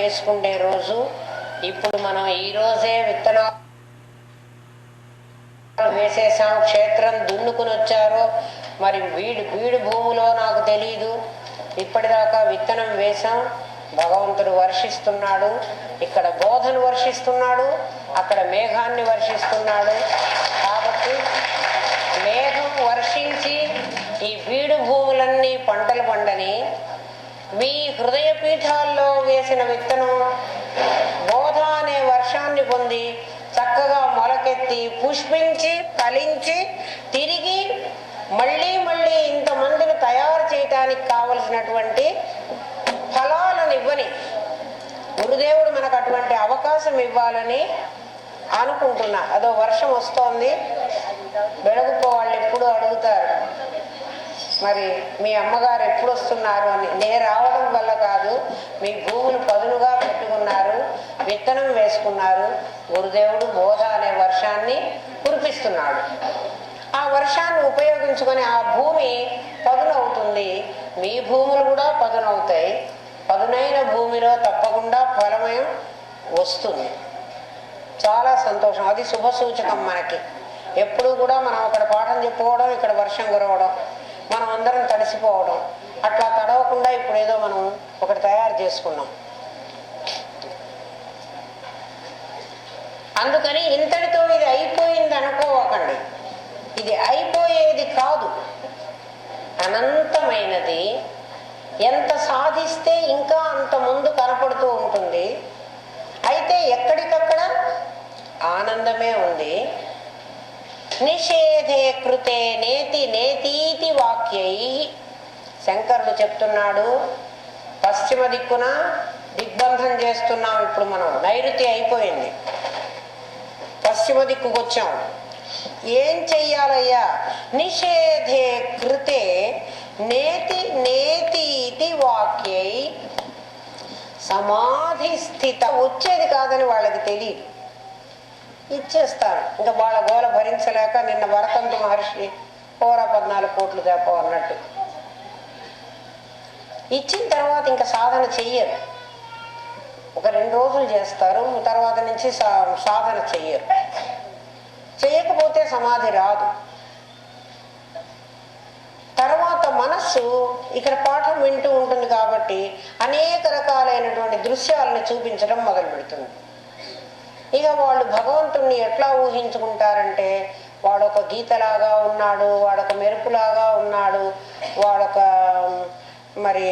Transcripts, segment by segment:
వేసుకునే రోజు. ఇప్పుడు మనం ఈ రోజే విత్తనాలు వేసేసాం. క్షేత్రం దున్నుకుని వచ్చారో మరి బీడు భూమిలో నాకు తెలీదు. ఇప్పటిదాకా విత్తనం వేశాం. భగవంతుడు వర్షిస్తున్నాడు. ఇక్కడ బోధను వర్షిస్తున్నాడు, అక్కడ మేఘాన్ని వర్షిస్తున్నాడు. కాబట్టి మేఘం వర్షించి ఈ బీడు భూములన్నీ పంటలు పండని, మీ హృదయ పీఠాల్లో వేసిన విత్తనం బోధ అనే వర్షాన్ని పొంది చక్కగా మొలకెత్తి పుష్పించి ఫలించి తిరిగి మళ్ళీ మళ్ళీ ఇంతమందిని తయారు చేయటానికి కావలసినటువంటి ఫలాలను ఇవ్వని గురుదేవుడు మనకు అటువంటి అవకాశం ఇవ్వాలని అనుకుంటున్నా. అదో వర్షం వస్తోంది. బెళగుపో వాళ్ళు ఎప్పుడు అడుగుతారు, మరి మీ అమ్మగారు ఎప్పుడు వస్తున్నారు అని. నేను రావడం వల్ల కాదు, మీ భూములు పదునుగా పెట్టుకున్నారు, విత్తనం వేసుకున్నారు. గురుదేవుడు బోధ అనే వర్షాన్ని కురిపిస్తున్నాడు. ఆ వర్షాన్ని ఉపయోగించుకొని ఆ భూమి పదునవుతుంది. మీ భూములు కూడా పదునవుతాయి. పదునైన భూమిలో తప్పకుండా ఫలమయం వస్తుంది. చాలా సంతోషం. అది శుభ సూచకం మనకి. ఎప్పుడు కూడా మనం అక్కడ పాఠం చెప్పుకోవడం, ఇక్కడ వర్షం కురవడం, మనం అందరం తడిసిపోవడం, అట్లా తడవకుండా ఇప్పుడు ఏదో మనం ఒకటి తయారు చేసుకున్నాం. అందుకని ఇంతటితో ఇది అయిపోయింది అనుకోవకండి. ఇది అయిపోయేది కాదు, అనంతమైనది. ఎంత సాధిస్తే ఇంకా అంత ముందు కనపడుతూ ఉంటుంది. అయితే ఎక్కడికక్కడ ఆనందమే ఉంది. నిషేధే కృతే నేతి నేతీతి వాక్యై. శంకరుడు చెప్తున్నాడు, పశ్చిమ దిక్కున దిగ్బంధం చేస్తున్నాం. ఇప్పుడు మనం నైరుతి అయిపోయింది, పశ్చిమ దిక్కుకు వచ్చాం. ఏం చెయ్యాలయ్యా? నిషేధే కృతే నేతి నేతీతి వాక్యై. సమాధి స్థిత వచ్చేది కాదని వాళ్ళకి తెలియదు, ఇచ్చేస్తారు. ఇంకా వాళ్ళ గోల భరించలేక నిన్న వరకంతు మహర్షి 14 కోట్లు తేపో అన్నట్టు ఇచ్చిన తర్వాత ఇంకా సాధన చెయ్యరు. ఒక 2 రోజులు చేస్తారు, తర్వాత నుంచి సాధన చెయ్యరు. చేయకపోతే సమాధి రాదు. తర్వాత మనస్సు ఇక్కడ పాఠం వింటూ ఉంటుంది కాబట్టి అనేక రకాలైనటువంటి దృశ్యాలను చూపించడం మొదలు పెడుతుంది. ఇక వాళ్ళు భగవంతుణ్ణి ఎట్లా ఊహించుకుంటారంటే, వాడొక గీతలాగా ఉన్నాడు, వాడొక మెరుపులాగా ఉన్నాడు, వాడొక మరి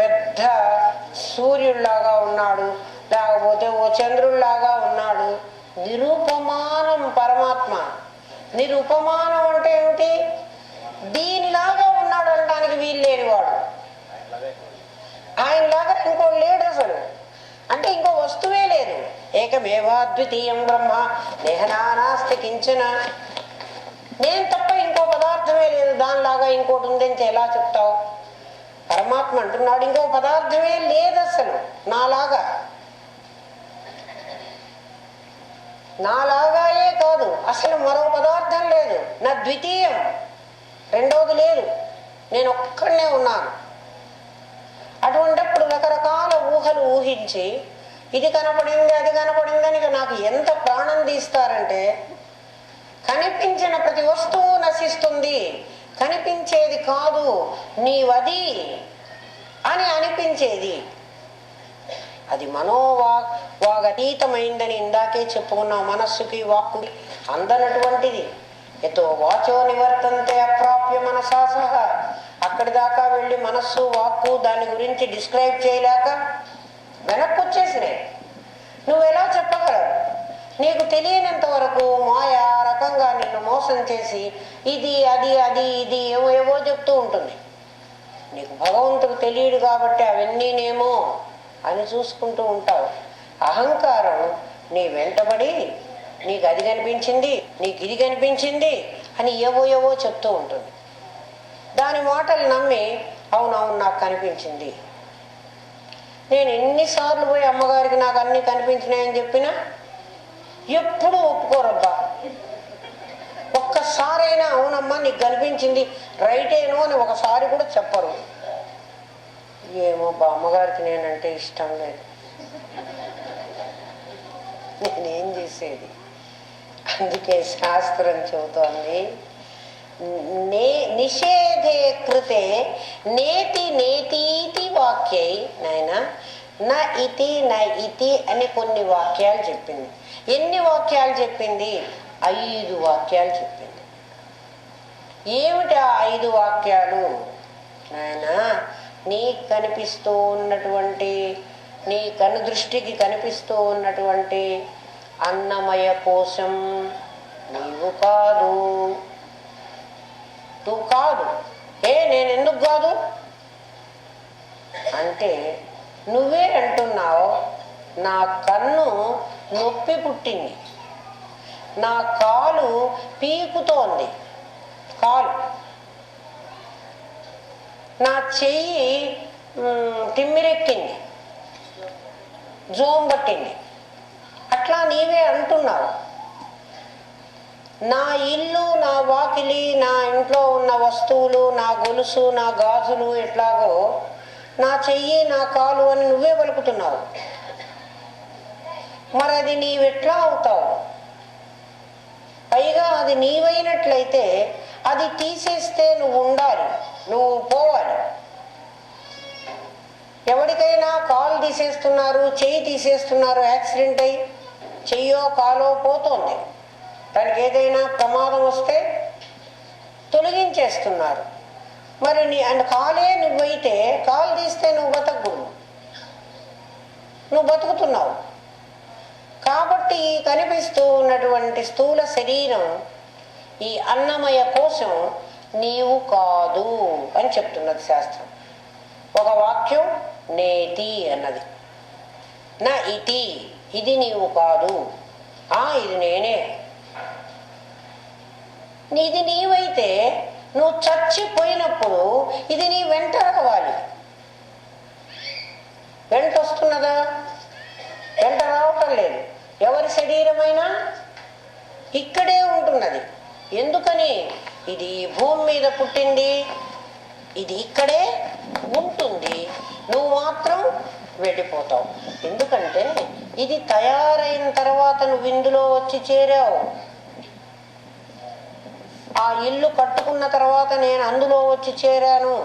పెద్ద సూర్యుడిలాగా ఉన్నాడు, లేకపోతే ఓ చంద్రుడిలాగా ఉన్నాడు. నిరుపమానం పరమాత్మ. నిరుపమానం అంటే ఏమిటి? దీనిలాగా ఉన్నాడు అనడానికి వీలు లేనివాడు. ఆయనలాగా ఇంకో లేడు అసలు. అంటే ఇంకో వస్తువే లేదు. ఏకమేవాద్వితీయం బ్రహ్మ నేహనానాస్తి కించన. నేను తప్ప ఇంకో పదార్థమే లేదు, దానిలాగా ఇంకోటి ఉందని ఎలా చెప్తావు? పరమాత్మ అంటున్నాడు ఇంకో పదార్థమే లేదు అసలు నాలాగా. నాలాగాయే కాదు, అసలు మరో పదార్థం లేదు. నా ద్వితీయం, రెండవది లేదు, నేను ఒక్కడనే ఉన్నాను. అటువంటిప్పుడు రకరకాల ఊహలు ఊహించి ఇది కనపడింది అది కనపడిందని నాకు ఎంత ప్రాణం తీస్తారంటే, కనిపించిన ప్రతి వస్తువు నశిస్తుంది, కనిపించేది కాదు నీవది అని అనిపించేది. అది మనోవాగతీతమైందని ఇందాకే చెప్పుకున్నాం. మనస్సుకి వాక్కుకి అందనటువంటిది. ఎతో వాచో నివర్తంతే అప్రాప్య మనసా సహ. అక్కడి దాకా వెళ్ళి మనస్సు వాక్కు దాని గురించి డిస్క్రైబ్ చేయలేక వెనక్కి వచ్చేసినాయి. నువ్వెలా చెప్పగలవు? నీకు తెలియనంత వరకు మాయ రకంగా నిన్ను మోసం చేసి ఇది అది అది ఇది ఏవో ఏవో చెప్తూ ఉంటుంది. నీకు భగవంతుడు తెలియడు కాబట్టి అవన్నీనేమో అని చూసుకుంటూ ఉంటావు. అహంకారం నీ వెంటబడి నీకు అది కనిపించింది, నీకు ఇది కనిపించింది అని ఏవో ఏవో చెప్తూ ఉంటుంది. దాని మాటలు నమ్మి అవునవును నాకు కనిపించింది. నేను ఎన్నిసార్లు పోయి అమ్మగారికి నాకు అన్నీ కనిపించినాయని చెప్పినా ఎప్పుడూ ఒప్పుకోరబ్బా. ఒక్కసారైనా అవునమ్మా నీకు కనిపించింది రైటేనో అని ఒకసారి కూడా చెప్పరు. ఏమో బా అమ్మగారికి నేనంటే ఇష్టం లేదు. నేనేం చేసేది? అందుకే శాస్త్రం చెబుతోంది, నిషేధే కృతే నేతి నేతీతి వాక్యై నాయన నా ఇతి నా ఇతి అని కొన్ని వాక్యాలు చెప్పింది. ఎన్ని వాక్యాలు చెప్పింది? 5 వాక్యాలు చెప్పింది. ఏమిటి ఆ 5 వాక్యాలు? నాయన, నీకు కనిపిస్తూ ఉన్నటువంటి, నీ కను దృష్టికి కనిపిస్తూ ఉన్నటువంటి అన్నమయ కోశం నీవు కాదు. నువ్వు కాదు. నేను ఎందుకు కాదు అంటే, నువ్వే అంటున్నావు నా కన్ను నొప్పి పుట్టింది, నా కాలు పీకుతోంది, కాలు, నా చెయ్యి తిమ్మిరెక్కింది, జోం పట్టింది, అట్లా నీవే అంటున్నావు. నా ఇల్లు, నా వాకిలి, నా ఇంట్లో ఉన్న వస్తువులు, నా గొలుసు, నా గాజులు ఎట్లాగో నా చెయ్యి, నా కాలు అని నువ్వే పలుకుతున్నావు. మరి అది నీవెట్లా అవుతావు? పైగా అది నీవైనట్లయితే అది తీసేస్తే నువ్వు ఉండాలి, నువ్వు పోవాలి. ఎవరికైనా కాలు తీసేస్తున్నారు, చెయ్యి తీసేస్తున్నారు, యాక్సిడెంట్ అయ్యి చెయ్యో కాలో పోతోంది, దానికి ఏదైనా ప్రమాదం వస్తే తొలగించేస్తున్నారు. మరి కాలే నువ్వైతే కాలు తీస్తే నువ్వు బతకూడదు, నువ్వు బతుకుతున్నావు. కాబట్టి కనిపిస్తూ ఉన్నటువంటి స్థూల శరీరం, ఈ అన్నమయ కోశం నీవు కాదు అని చెప్తున్నది శాస్త్రం. ఒక వాక్యం నేతి అన్నది, నా ఇతి, ఇది నీవు కాదు, ఇది నేనే. ఇది నీవైతే నువ్వు చచ్చిపోయినప్పుడు ఇది నీ వెంట రావాలి. వెంట వస్తున్నదా? వెంట రావటం లేదు. ఎవరి శరీరమైనా ఇక్కడే ఉంటున్నది. ఎందుకని? ఇది భూమి మీద పుట్టింది, ఇది ఇక్కడే ఉంటుంది, నువ్వు మాత్రం వెళ్ళిపోతావు. ఎందుకంటే ఇది తయారైన తర్వాత నువ్వు ఇందులో వచ్చి చేరావు. ఆ ఇల్లు కట్టుకున్న తర్వాత నేను అందులో వచ్చి చేరాను.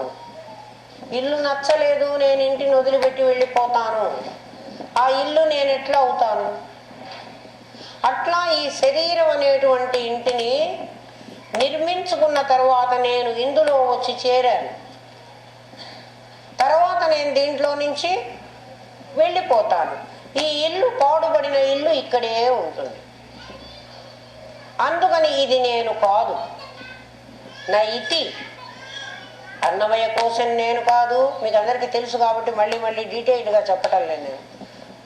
ఇల్లు నచ్చలేదు, నేను ఇంటిని వదిలిపెట్టి వెళ్ళిపోతాను. ఆ ఇల్లు నేను ఎట్లా అవుతాను? అట్లా ఈ శరీరం అనేటువంటి ఇంటిని నిర్మించుకున్న తర్వాత నేను ఇందులో వచ్చి చేరాను. తర్వాత నేను దీంట్లో నుంచి వెళ్ళిపోతాను. ఈ ఇల్లు, పాడుబడిన ఇల్లు ఇక్కడే ఉంటుంది. అందుకని ఇది నేను కాదు. నా ఇతి, అన్నమయ కోశం నేను కాదు. మీకు అందరికీ తెలుసు కాబట్టి మళ్ళీ మళ్ళీ డీటెయిల్డ్గా చెప్పటం లేదు నేను.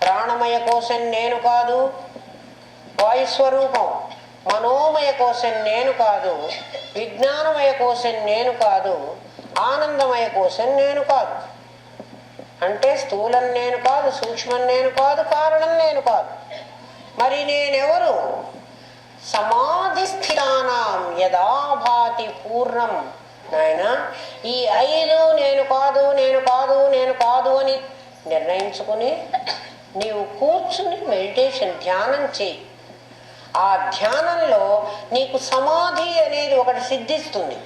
ప్రాణమయ కోశం నేను కాదు, వాయుస్వరూపం మనోమయ కోశం నేను కాదు, విజ్ఞానమయ కోశం నేను కాదు, ఆనందమయ కోశం నేను కాదు. అంటే స్థూలం నేను కాదు, సూక్ష్మం నేను కాదు, కారణం నేను కాదు. మరి నేనెవరు? సమాధి స్థితానాం యదా భాతి పూర్ణం. నాయన, ఈ 5 నేను కాదు, నేను కాదు, నేను కాదు అని నిర్ణయించుకుని నీవు కూర్చుని మెడిటేషన్, ధ్యానం చేయి. ఆ ధ్యానంలో నీకు సమాధి అనేది ఒకటి సిద్ధిస్తుంది.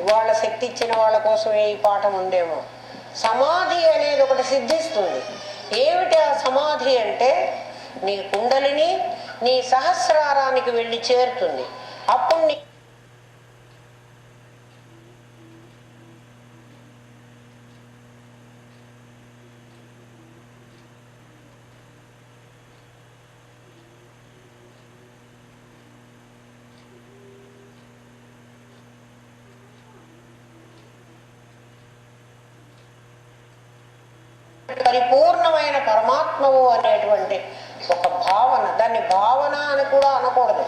ఇవాళ శక్తి ఇచ్చిన వాళ్ళ కోసమే ఈ పాఠం ఉందేమో. సమాధి అనేది ఒకటి సిద్ధిస్తుంది. ఏమిటి ఆ సమాధి అంటే, నీ కుండలిని నీ సహస్రారానికి వెళ్ళి చేరుతుంది. అప్పుడు నీ పరిపూర్ణమైన పరమాత్మవు అనేటువంటి ఒక భావన, దాన్ని భావన అని కూడా అనకూడదు,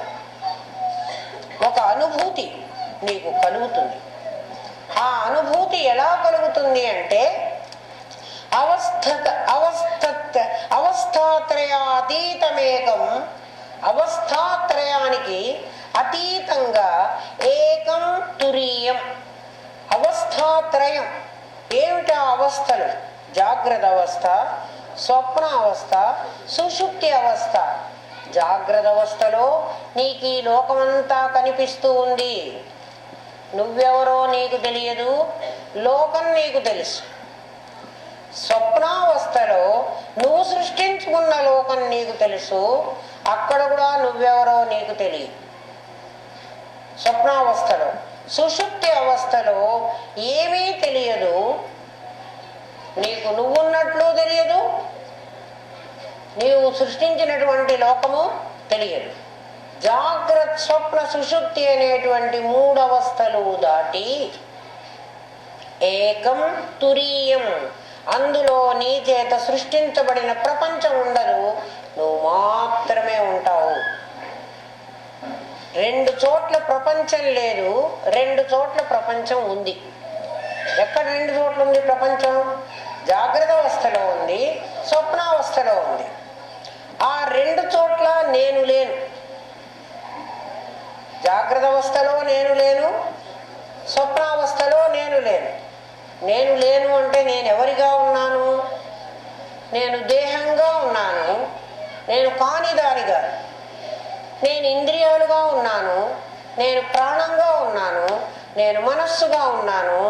ఒక అనుభూతి నీకు కలుగుతుంది. ఆ అనుభూతి ఎలా కలుగుతుంది అంటే, అవస్థాత్రయాతీతమేకం, అవస్థాత్రయానికి అతీతంగా ఏకం తురీయం. అవస్థాత్రయం ఏమిటా అవస్థలు? జాగ్రత్త అవస్థ, స్వప్నావస్థ, సుషుప్తి అవస్థ. జాగ్రత్త అవస్థలో నీకు ఈ లోకమంతా కనిపిస్తూ ఉంది. నువ్వెవరో నీకు తెలియదు, లోకం నీకు తెలుసు. స్వప్నావస్థలో నువ్వు సృష్టించుకున్న లోకం నీకు తెలుసు, అక్కడ కూడా నువ్వెవరో నీకు తెలియదు. స్వప్నావస్థలో. సుషుప్తి అవస్థలో ఏమీ తెలియదు, నీకు నువ్వున్నట్లు తెలియదు, నీవు సృష్టించినటువంటి లోకము తెలియదు. జాగ్రత్త, స్వప్న, సుషుప్తి అనేటువంటి మూడవస్థలు దాటి ఏకం తురీయం, అందులో నీ చేత సృష్టించబడిన ప్రపంచం ఉండదు, నువ్వు మాత్రమే ఉంటావు. రెండు చోట్ల ప్రపంచం లేదు, రెండు చోట్ల ప్రపంచం ఉంది. ఎక్కడ రెండు చోట్ల ఉంది ప్రపంచం? జాగ్రత్త అవస్థలో ఉంది, స్వప్నావస్థలో ఉంది. ఆ రెండు చోట్ల నేను లేను. జాగ్రత్త అవస్థలో నేను లేను, స్వప్నావస్థలో నేను లేను. నేను లేను అంటే నేను ఎవరిగా ఉన్నాను? నేను దేహంగా ఉన్నాను, నేను కానిదానిగా. నేను ఇంద్రియాలుగా ఉన్నాను, నేను ప్రాణంగా ఉన్నాను, నేను మనస్సుగా ఉన్నాను,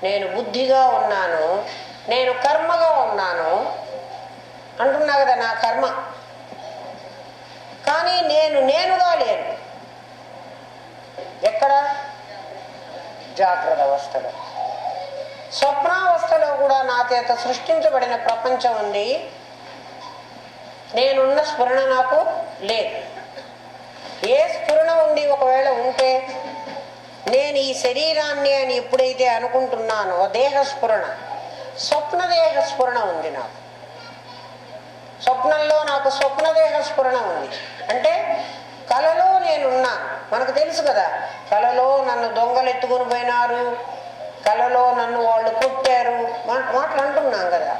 నేను బుద్ధిగా ఉన్నాను, నేను కర్మగా ఉన్నాను అంటున్నా కదా, నా కర్మ. కానీ నేనుగా లేను. ఎక్కడ? జాగ్రత్త అవస్థలో. స్వప్నావస్థలో కూడా నా చేత సృష్టించబడిన ప్రపంచం ఉంది, నేనున్న స్ఫురణ నాకు లేదు. ఏ స్ఫురణ ఉంది? ఒకవేళ ఉంటే నేను ఈ శరీరాన్ని అని ఎప్పుడైతే అనుకుంటున్నానో దేహ స్ఫురణ, స్వప్న దేహ స్ఫురణ ఉంది నాకు. స్వప్నంలో నాకు స్వప్నదేహ స్ఫురణ ఉంది. అంటే కలలో నేనున్నాను. మనకు తెలుసు కదా, కలలో నన్ను దొంగలు ఎత్తుకుని పోయినారు, కలలో నన్ను వాళ్ళు కుట్టారు, మాటలు అంటున్నాం కదా.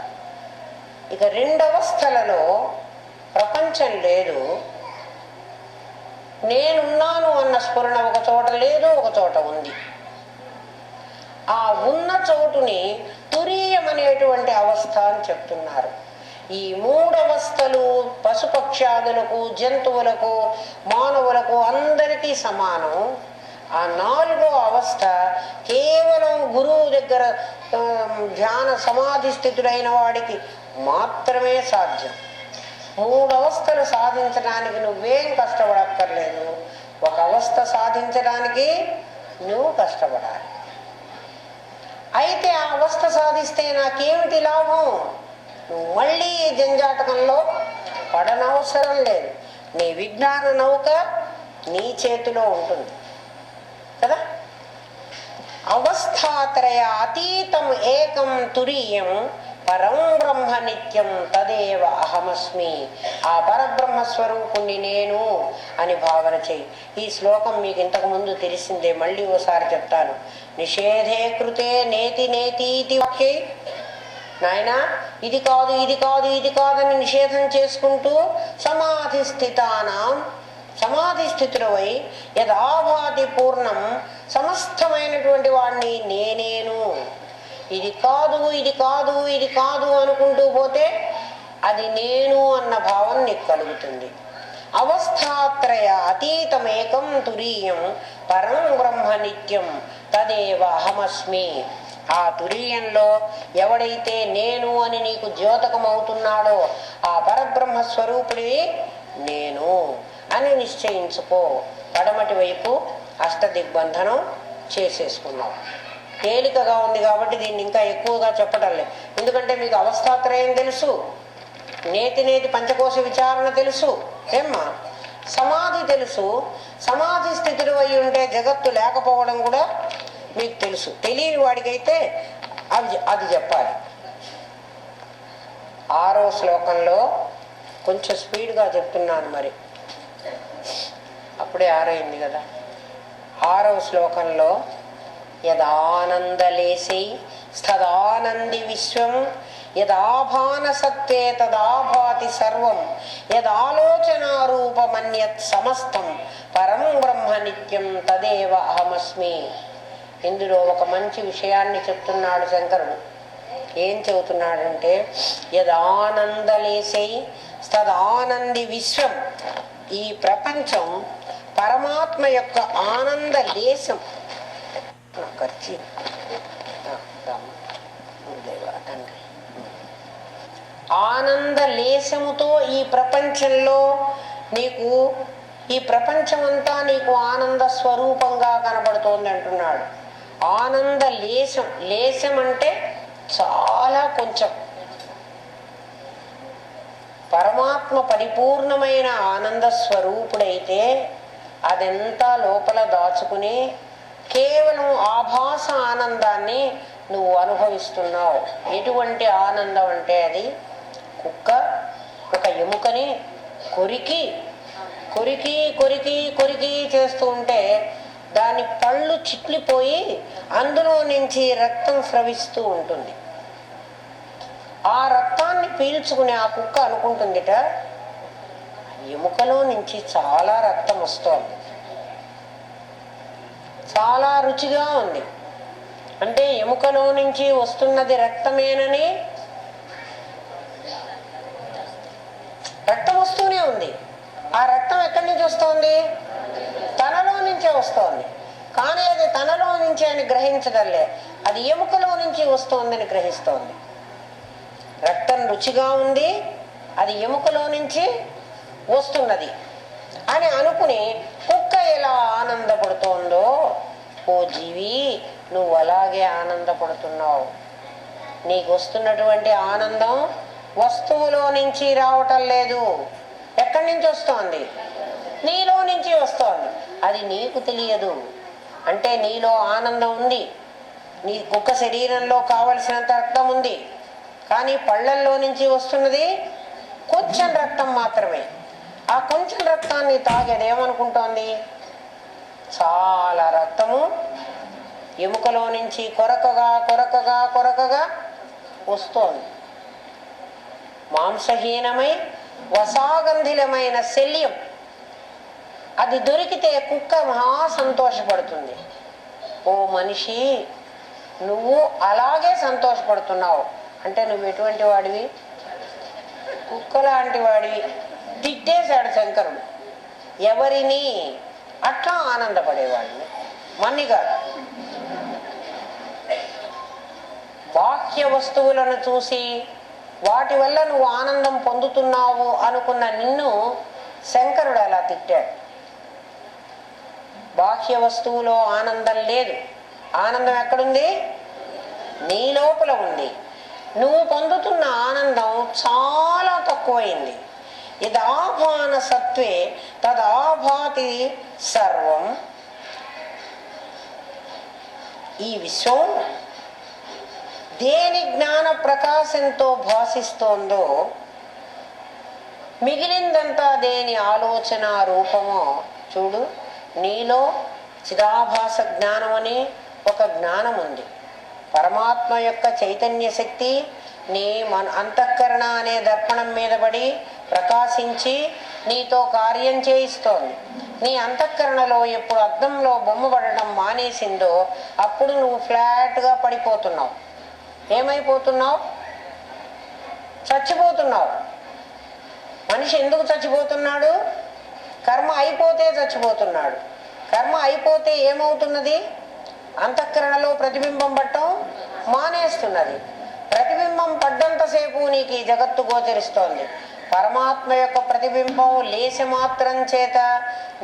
ఇక రెండవస్థలలో ప్రపంచం లేదు, నేనున్నాను అన్న స్ఫురణ ఒక చోట లేదు, ఒక చోట ఉంది. ఆ ఉన్న చోటుని తురీయం అనేటువంటి అవస్థ అని చెప్తున్నారు. ఈ మూడవస్థలు పశుపక్షాదులకు, జంతువులకు, మానవులకు అందరికీ సమానం. ఆ నాలుగో అవస్థ కేవలం గురువు దగ్గర ధ్యాన సమాధి స్థితుడైన వాడికి మాత్రమే సాధ్యం. మూడవస్థలు సాధించడానికి నువ్వేం కష్టపడక్కర్లేదు, ఒక అవస్థ సాధించడానికి నువ్వు కష్టపడాలి. అయితే ఆ అవస్థ సాధిస్తే నాకేమిటి లాభం? నువ్వు మళ్ళీ జంజాటకంలో పడనవసరం లేదు. నీ విజ్ఞాన నౌక నీ చేతిలో ఉంటుంది కదా. అవస్థాత్రయ అతీతం ఏకం తురీయం పరం బ్రహ్మ నిత్యం తదేవ అహమస్మి. ఆ పరబ్రహ్మ స్వరూపుణ్ణి నేను అని భావన చెయ్యి. ఈ శ్లోకం మీకు ఇంతకు ముందు తెలిసిందే, మళ్ళీ ఓసారి చెప్తాను. నిషేధే కృతే నేతి నేతీతి వాక్యై. నాయన ఇది కాదు, ఇది కాదు, ఇది కాదని నిషేధం చేసుకుంటూ సమాధి స్థితానాం, సమాధి స్థితులవై యదాభాతి పూర్ణం, సమస్తమైనటువంటి వాడిని నేనేను, ఇది కాదు, ఇది కాదు, ఇది కాదు అనుకుంటూ పోతే అది నేను అన్న భావం నీకు కలుగుతుంది. అవస్థాత్రయ అతీతమేకం తురీయం పరం బ్రహ్మ నిత్యం తదేవ అహమస్మి. ఆ తురీయంలో ఎవడైతే నేను అని నీకు ద్యోతకమవుతున్నాడో ఆ పరబ్రహ్మ స్వరూపుడి నేను అని నిశ్చయించుకో. పడమటి వైపు అష్టదిగ్బంధనం చేసేసుకున్నావు. తేలికగా ఉంది కాబట్టి దీన్ని ఇంకా ఎక్కువగా చెప్పటం లేదు. ఎందుకంటే మీకు అవస్థాత్రయం తెలుసు, నేతి నేతి పంచకోశ విచారణ తెలుసు, ఏమ్మా సమాధి తెలుసు. సమాధి స్థితిలో అయి ఉంటే జగత్తు లేకపోవడం కూడా మీకు తెలుసు. తెలియని వాడికైతే అది చెప్పాలి. 6వ శ్లోకంలో కొంచెం స్పీడ్గా చెప్తున్నాను, మరి అప్పుడే 6 అయింది కదా. 6వ శ్లోకంలో యదానందలేశై స్థదానంది విశ్వం యదాభాన సత్వే తదాభాతి సర్వం యదాలోచనారూపమన్యత్ సమస్తం పరం బ్రహ్మ నిత్యం తదేవ అహమస్మి. ఇందులో ఒక మంచి విషయాన్ని చెప్తున్నాడు శంకరుడు. ఏం చెబుతున్నాడంటే యదానందలేశై తదానంది విశ్వం. ఈ ప్రపంచం పరమాత్మ యొక్క ఆనంద లేశం. ఖర్చు తండ్రి ఆనంద లేశముతో ఈ ప్రపంచంలో నీకు, ఈ ప్రపంచమంతా నీకు ఆనంద స్వరూపంగా కనబడుతోంది అంటున్నాడు. ఆనంద లేశం. లేశం అంటే చాలా కొంచెం. పరమాత్మ పరిపూర్ణమైన ఆనంద స్వరూపుడైతే అదంతా లోపల దాచుకుని కేవలం ఆభాస ఆనందాన్ని నువ్వు అనుభవిస్తున్నావు. ఎటువంటి ఆనందం అంటే అది కుక్క ఒక ఎముకని కొరికి కొరికి కొరికి కొరికి చేస్తూ ఉంటే దాని పళ్ళు చిట్లిపోయి అందులో నుంచి రక్తం స్రవిస్తూ ఉంటుంది. ఆ రక్తాన్ని పీల్చుకుని ఆ కుక్క అనుకుంటుందిట ఎముకలో నుంచి చాలా రక్తం వస్తోంది, చాలా రుచిగా ఉంది. అంటే ఎముకలో నుంచి వస్తున్నది రక్తమేనని, రక్తం వస్తూనే ఉంది. ఆ రక్తం ఎక్కడి నుంచి వస్తోంది? తనలో నుంచే వస్తోంది. కానీ అది తనలో నుంచి అని గ్రహించగలే, అది ఎముకలో నుంచి వస్తోందని గ్రహిస్తోంది. రక్తం రుచిగా ఉంది, అది ఎముకలో నుంచి వస్తున్నది అని అనుకుని కుక్క ఎలా ఆనందపడుతోందో ఓ జీవి నువ్వు అలాగే ఆనందపడుతున్నావు. నీకు వస్తున్నటువంటి ఆనందం వస్తువులో నుంచి రావటం లేదు. ఎక్కడి నుంచి వస్తోంది? నీలో నుంచి వస్తోంది. అది నీకు తెలియదు. అంటే నీలో ఆనందం ఉంది, నీ కుక్క శరీరంలో కావలసినంత రక్తం ఉంది, కానీ పళ్ళల్లో నుంచి వస్తున్నది కొంచెం రక్తం మాత్రమే. ఆ కొంచెం రక్తాన్ని తాగేది ఏమనుకుంటోంది? చాలా రక్తము ఎముకలో నుంచి కొరకగా కొరకగా కొరకగా వస్తోంది. మాంసహీనమై వసాగంధిలమైన శల్యం అది దొరికితే కుక్క మహా సంతోషపడుతుంది. ఓ మనిషి, నువ్వు అలాగే సంతోషపడుతున్నావు అంటే నువ్వు ఎటువంటి వాడివి? కుక్క లాంటి వాడివి. తిట్టేశాడు శంకరుడు. ఎవరిని? అట్లా ఆనందపడేవాడిని మన్నిగా. బాహ్య వస్తువులను చూసి వాటి వల్ల నువ్వు ఆనందం పొందుతున్నావు అనుకున్న నిన్ను శంకరుడు అలా తిట్టాడు. బాహ్య వస్తువులో ఆనందం లేదు. ఆనందం ఎక్కడుంది? నీ లోపల ఉంది. నువ్వు పొందుతున్న ఆనందం చాలా తక్కువైంది. యదాభాన సత్వే తదాభాతి సర్వం. ఈ విశ్వం దేని జ్ఞాన ప్రకాశంతో భాషిస్తోందో, మిగిలిందంతా దేని ఆలోచన రూపమో చూడు. నీలో చిదాభాస జ్ఞానం అని ఒక జ్ఞానం ఉంది. పరమాత్మ యొక్క చైతన్య శక్తి నీ అంతఃకరణ అనే దర్పణం మీద పడి ప్రకాశించి నీతో కార్యం చేయిస్తోంది. నీ అంతఃకరణలో ఎప్పుడు అద్దంలో బొమ్మ పడటం మానేసిందో అప్పుడు నువ్వు ఫ్లాట్గా పడిపోతున్నావు. ఏమైపోతున్నావు? చచ్చిపోతున్నావు. మనిషి ఎందుకు చచ్చిపోతున్నాడు? కర్మ అయిపోతే చచ్చిపోతున్నాడు. కర్మ అయిపోతే ఏమవుతున్నది? అంతఃకరణలో ప్రతిబింబం పట్టడం మానేస్తున్నది. ప్రతిబింబం పడ్డంతసేపు నీకు ఈ జగత్తు గోచరిస్తోంది. పరమాత్మ యొక్క ప్రతిబింబం లేశ మాత్రం చేత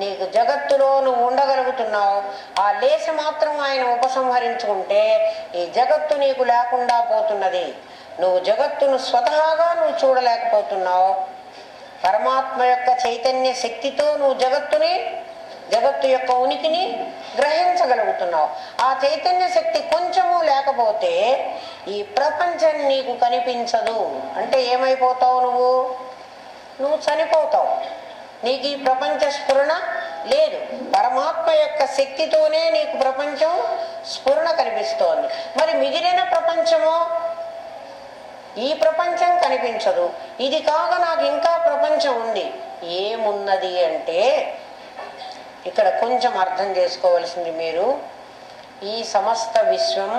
నీకు జగత్తులో నువ్వు ఉండగలుగుతున్నావు. ఆ లేశ మాత్రం ఆయన ఉపసంహరించుకుంటే ఈ జగత్తు నీకు లేకుండా పోతున్నది. నువ్వు జగత్తును స్వతహాగా నువ్వు చూడలేకపోతున్నావు. పరమాత్మ యొక్క చైతన్య శక్తితో నువ్వు జగత్తు యొక్క ఉనికిని గ్రహించగలుగుతున్నావు. ఆ చైతన్య శక్తి కొంచెము లేకపోతే ఈ ప్రపంచం నీకు కనిపించదు. అంటే ఏమైపోతావు? నువ్వు చనిపోతావు. నీకు ఈ ప్రపంచ స్ఫురణ లేదు. పరమాత్మ యొక్క శక్తితోనే నీకు ప్రపంచం స్ఫురణ కనిపిస్తోంది. మరి మిగిలిన ప్రపంచమో? ఈ ప్రపంచం కనిపించదు. ఇది కాక నాకు ఇంకా ప్రపంచం ఉంది. ఏమున్నది అంటే ఇక్కడ కొంచెం అర్థం చేసుకోవలసింది మీరు. ఈ సమస్త విశ్వం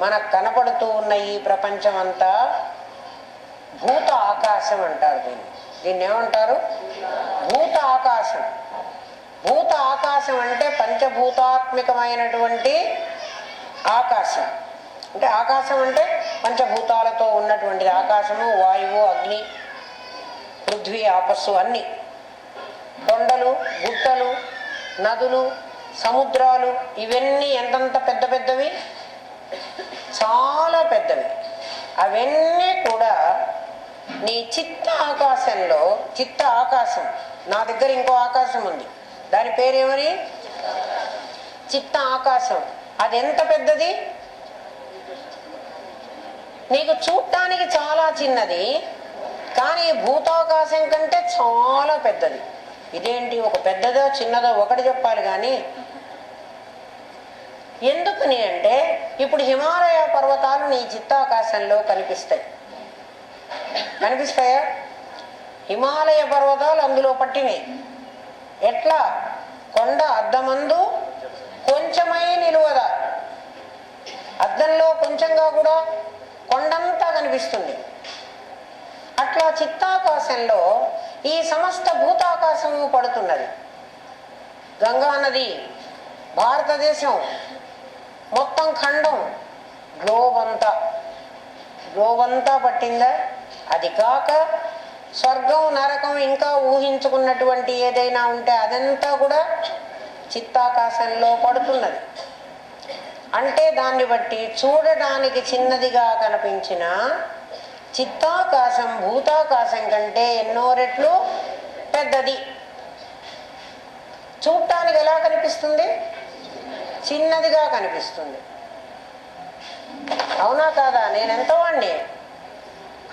మనకు కనపడుతూ ఉన్న ఈ ప్రపంచం అంతా భూత ఆకాశం అంటారు. దీన్ని ఏమంటారు? భూత ఆకాశం. భూత ఆకాశం అంటే పంచభూతాత్మికమైనటువంటి ఆకాశం. అంటే ఆకాశం అంటే పంచభూతాలతో ఉన్నటువంటిది. ఆకాశము, వాయువు, అగ్ని, పృథ్వీ, ఆపస్సు అన్నీ. కొండలు, గుట్టలు, నదులు, సముద్రాలు ఇవన్నీ ఎంతంత పెద్ద పెద్దవి, చాలా పెద్దవి. అవన్నీ కూడా నీ చిత్త ఆకాశంలో, చిత్త ఆకాశం, నా దగ్గర ఇంకో ఆకాశం ఉంది, దాని పేరేమని? చిత్త ఆకాశం. అది ఎంత పెద్దది? నీకు చూడటానికి చాలా చిన్నది, కానీ భూతాకాశం కంటే చాలా పెద్దది. ఇదేంటి, ఒక పెద్దదో చిన్నదో ఒకటి చెప్పాలి కానీ ఎందుకని అంటే, ఇప్పుడు హిమాలయ పర్వతాలు నీ చిత్తాకాశంలో కనిపిస్తాయి. కనిపిస్తాయా? హిమాలయ పర్వతాలు అందులో పట్టినాయి. ఎట్లా? కొండ అద్దమందు కొంచెమై నిలువదా, అద్దంలో కొంచెంగా కూడా కొండంతా కనిపిస్తుంది. అట్లా చిత్తాకాశంలో ఈ సమస్త భూతాకాశము పడుతున్నది. గంగా నది, భారతదేశం మొత్తం ఖండం, గ్లోబ్ అంతా పట్టిందా? అది కాక స్వర్గం, నరకం, ఇంకా ఊహించుకున్నటువంటి ఏదైనా ఉంటే అదంతా కూడా చిత్తాకాశంలో పడుతున్నది. అంటే దాన్ని బట్టి చూడడానికి చిన్నదిగా కనిపించిన చిత్తాకాశం భూతాకాశం కంటే ఎన్నో రెట్లు పెద్దది. చూడటానికి ఎలా కనిపిస్తుంది? చిన్నదిగా కనిపిస్తుంది. అవునా కాదా? నేను ఎంత వాడిని?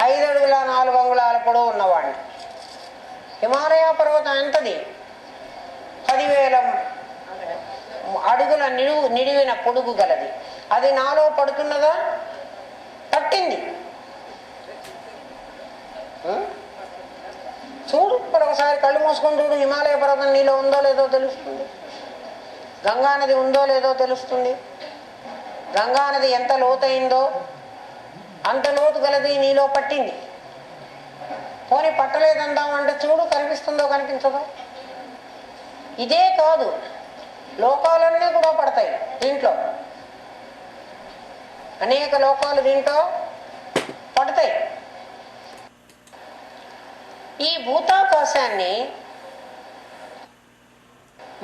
5 అడుగుల 4 అంగుళాల పొడవు ఉన్నవాడిని. హిమాలయ పర్వతం ఎంతది? 10,000 అడుగుల నిడివిన పొడుగు గలది. అది నాలో పడుతున్నదా? పట్టింది. చూడు, ఇప్పుడు ఒకసారి కళ్ళు మూసుకొని చూడు. హిమాలయ పర్వతం నీలో ఉందో లేదో తెలుస్తుంది. గంగానది ఉందో లేదో తెలుస్తుంది. గంగానది ఎంత లోతైందో అంత లోతు గలది నీలో పట్టింది. పోనీ పట్టలేదందామంటే చూడు, కనిపిస్తుందో కనిపించదో? ఇదే కాదు, లోకాలన్నీ కూడా పడతాయి దీంట్లో. అనేక లోకాలు దీంట్లో పడతాయి. ఈ భూతాకాశాన్ని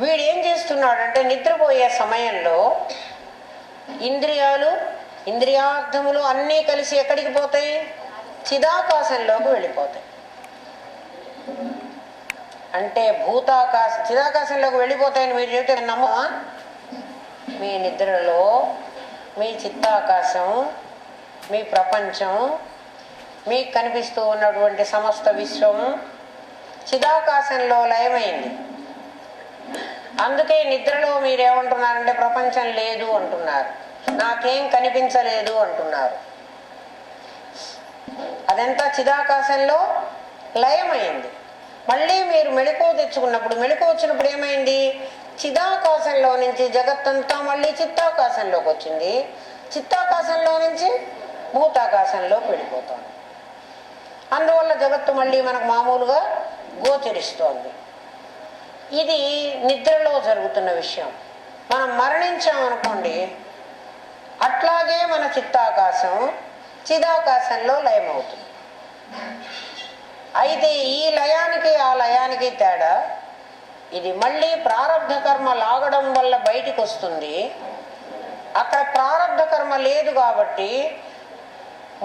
వీడేం చేస్తున్నాడంటే, నిద్రపోయే సమయంలో ఇంద్రియాలు, ఇంద్రియార్థములు అన్నీ కలిసి ఎక్కడికి పోతాయి? చిదాకాశంలోకి వెళ్ళిపోతాయి. అంటే చిదాకాశంలోకి వెళ్ళిపోతాయని మీరు చెబితే నమ్మవా? మీ నిద్రలో మీ చిత్తాకాశం, మీ ప్రపంచం, మీకు కనిపిస్తూ ఉన్నటువంటి సమస్త విశ్వం చిదాకాశంలో లయమైంది. అందుకే నిద్రలో మీరేమంటున్నారంటే ప్రపంచం లేదు అంటున్నారు, నాకేం కనిపించలేదు అంటున్నారు. అదంతా చిదాకాశంలో లయమైంది. మళ్ళీ మీరు మెళకువ తెచ్చుకున్నప్పుడు, మెళకువ వచ్చినప్పుడు ఏమైంది? చిదాకాశంలో నుంచి జగత్తంతా మళ్ళీ చిత్తాకాశంలోకి వచ్చింది. చిత్తాకాశంలో నుంచి భూతాకాశంలోకి వెళ్ళిపోతుంది. అందువల్ల జగత్తు మళ్ళీ మనకు మామూలుగా గోచరిస్తోంది. ఇది నిద్రలో జరుగుతున్న విషయం. మనం మరణించామనుకోండి, అట్లాగే మన చిత్తాకాశం చిదాకాశంలో లయమవుతుంది. అయితే ఈ లయానికి ఆ లయానికి తేడా, ఇది మళ్ళీ ప్రారబ్ధ కర్మ లాగడం వల్ల బయటికి వస్తుంది. అక్కడ ప్రారబ్ధ కర్మ లేదు కాబట్టి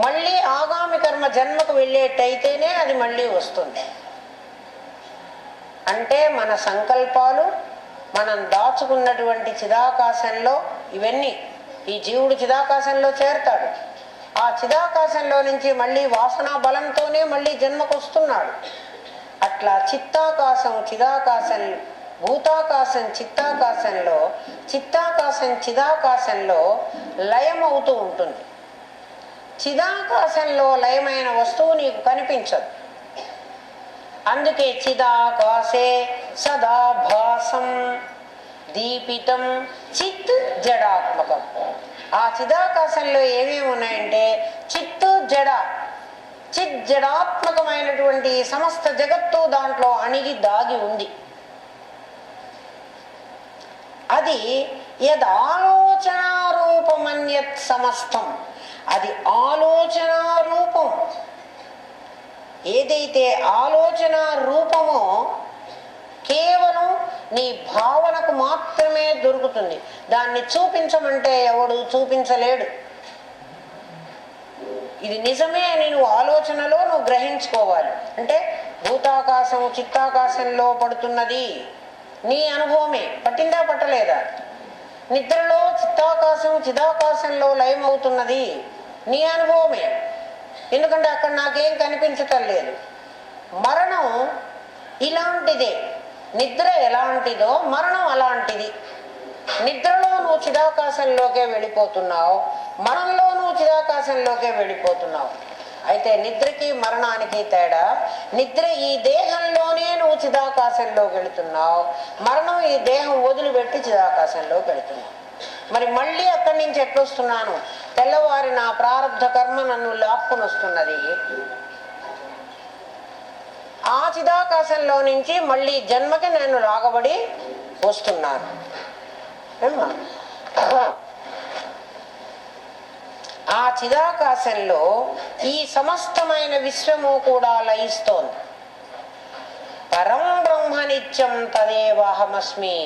మళ్ళీ ఆగామి కర్మ జన్మకు వెళ్ళేటైతేనే అది మళ్ళీ వస్తుంది. అంటే మన సంకల్పాలు, మనం దాచుకున్నటువంటి చిదాకాశంలో ఇవన్నీ, ఈ జీవుడు చిదాకాశంలో చేరతాడు. ఆ చిదాకాశంలో నుంచి మళ్ళీ వాసనా బలంతోనే మళ్ళీ జన్మకు వస్తున్నాడు. అట్లా చిత్తాకాశం చిదాకాశం, భూతాకాశం చిత్తాకాశంలో, చిత్తాకాశం చిదాకాశంలో లయం అవుతూ ఉంటుంది. చిదాకాశంలో లయమైన వస్తువు నీకు కనిపించదు. అందుకే చిదాకాశే సదా భాసం దీపితం చిత్ జడాత్మకం. ఆ చిదాకాశంలో ఏమేమి ఉన్నాయంటే చిత్తు జడ, చిజ్జడాత్మకమైనటువంటి సమస్త జగత్తు దాంట్లో అణిగి దాగి ఉంది. అది యదాలోచనారూపమన్యత్ సమస్తం, అది ఆలోచన రూపం. ఏదైతే ఆలోచన రూపమో కేవలం నీ భావనకు మాత్రమే దొరుకుతుంది. దాన్ని చూపించమంటే ఎవడు చూపించలేడు. ఇది నిజమే అని నువ్వు ఆలోచనలో నువ్వు గ్రహించుకోవాలి. అంటే భూతాకాశము చిత్తాకాశంలో పడుతున్నది నీ అనుభవమే, పట్టిందా పట్టలేదా? నిద్రలో చిత్తాకాశం చిదాకాశంలో లయమవుతున్నది నీ అనుభవమే, ఎందుకంటే అక్కడ నాకేం కనిపించటం లేదు. మరణం ఇలాంటిదే, నిద్ర ఎలాంటిదో మరణం అలాంటిది. నిద్రలో నువ్వు చిదాకాశంలోకే వెళ్ళిపోతున్నావు, మరణంలో నువ్వు చిదాకాశంలోకే వెళ్ళిపోతున్నావు. అయితే నిద్రకి మరణానికి తేడా, నిద్ర ఈ దేహంలోనే నువ్వు చిదాకాశంలోకి వెళుతున్నావు, మరణం ఈ దేహం వదిలిపెట్టి చిదాకాశంలోకి వెళుతున్నావు. మరి మళ్ళీ అక్కడి నుంచి ఎట్లొస్తున్నాను? తెల్లవారి నా ప్రారంధ కర్మ నన్ను లాక్కుని వస్తున్నది. ఆ చిదాకాశంలో నుంచి మళ్ళీ జన్మకి నేను లాగబడి వస్తున్నాను. ఆ చిదాకాశంలో ఈ సమస్తమైన విశ్వము కూడా లయిస్తోంది. పరం బ్రహ్మ నిత్యం తదేవాహమస్మి.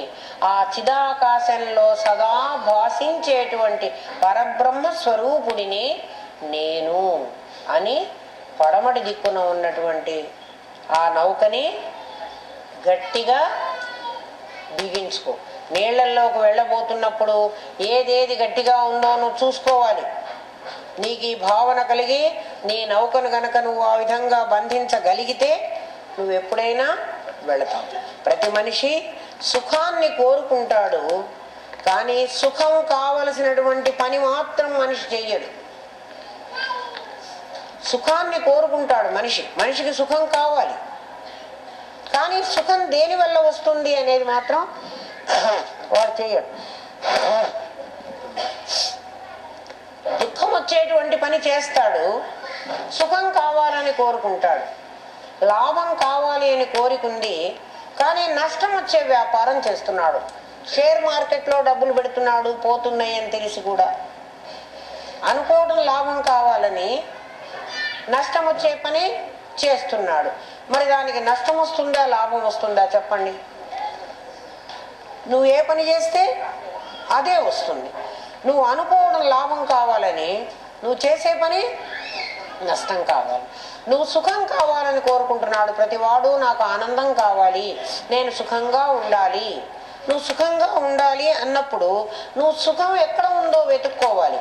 ఆ చిదాకాశంలో సదా భాషించేటువంటి పరబ్రహ్మ స్వరూపుడిని నేను అని పడమటి దిక్కున ఉన్నటువంటి ఆ నౌకని గట్టిగా బిగించుకో. నీళ్లల్లోకి వెళ్ళబోతున్నప్పుడు ఏదేది గట్టిగా ఉందో నువ్వు చూసుకోవాలి. నీకు ఈ భావన కలిగి నీ నౌకను గనక నువ్వు ఆ విధంగా బంధించగలిగితే నువ్వు ఎప్పుడైనా వెళతావు. ప్రతి మనిషి సుఖాన్ని కోరుకుంటాడు, కానీ సుఖం కావలసినటువంటి పని మాత్రం మనిషి చెయ్యడు. సుఖాన్ని కోరుకుంటాడు మనిషి, మనిషికి సుఖం కావాలి, కానీ సుఖం దేని వల్ల వస్తుంది అనేది మాత్రం వాడు చెయ్యడు. దుఃఖం వచ్చేటువంటి పని చేస్తాడు, సుఖం కావాలని కోరుకుంటాడు. లాభం కావాలి అని కోరికుంది, కానీ నష్టం వచ్చే వ్యాపారం చేస్తున్నాడు. షేర్ మార్కెట్లో డబ్బులు పెడుతున్నాడు, పోతున్నాయి అని తెలిసి కూడా అనుకోవడం లాభం కావాలని నష్టం వచ్చే పని చేస్తున్నాడు. మరి దానికి నష్టం వస్తుందా లాభం వస్తుందా చెప్పండి? నువ్వు ఏ పని చేస్తే అదే వస్తుంది. నువ్వు అనుకోవడం లాభం కావాలని, నువ్వు చేసే పని నష్టం కావాలి. నువ్వు సుఖం కావాలని కోరుకుంటున్నాడు ప్రతివాడు, నాకు ఆనందం కావాలి, నేను సుఖంగా ఉండాలి. నువ్వు సుఖంగా ఉండాలి అన్నప్పుడు నువ్వు సుఖం ఎక్కడ ఉందో వెతుక్కోవాలి.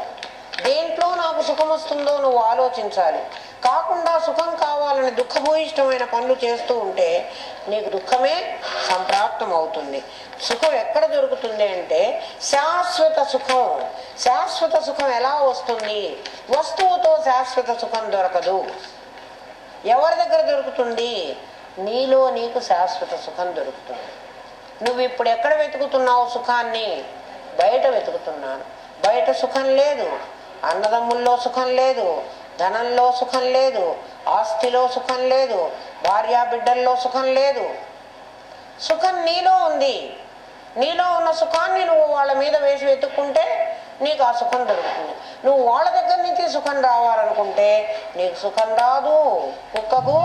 దేంట్లో నాకు సుఖం వస్తుందో నువ్వు ఆలోచించాలి. కాకుండా సుఖం కావాలని దుఃఖభూయిష్టమైన పనులు చేస్తూ ఉంటే నీకు దుఃఖమే సంప్రాప్తం అవుతుంది. సుఖం ఎక్కడ దొరుకుతుంది అంటే శాశ్వత సుఖం. శాశ్వత సుఖం ఎలా వస్తుంది? వస్తువుతో శాశ్వత సుఖం దొరకదు. ఎవరి దగ్గర దొరుకుతుంది? నీలో నీకు శాశ్వత సుఖం దొరుకుతుంది. నువ్వు ఇప్పుడు ఎక్కడ వెతుకుతున్నావు సుఖాన్ని? బయట వెతుకుతున్నాను. బయట సుఖం లేదు, అన్నదమ్ముల్లో సుఖం లేదు, ధనంలో సుఖం లేదు, ఆస్తిలో సుఖం లేదు, భార్యా బిడ్డల్లో సుఖం లేదు. సుఖం నీలో ఉంది. నీలో ఉన్న సుఖాన్ని నువ్వు వాళ్ళ మీద వేసి వెతుక్కుంటే నీకు ఆ సుఖం దొరుకుతుంది. నువ్వు వాళ్ళ దగ్గర నుంచి సుఖం రావాలనుకుంటే నీకు సుఖం రాదు. కుక్కకు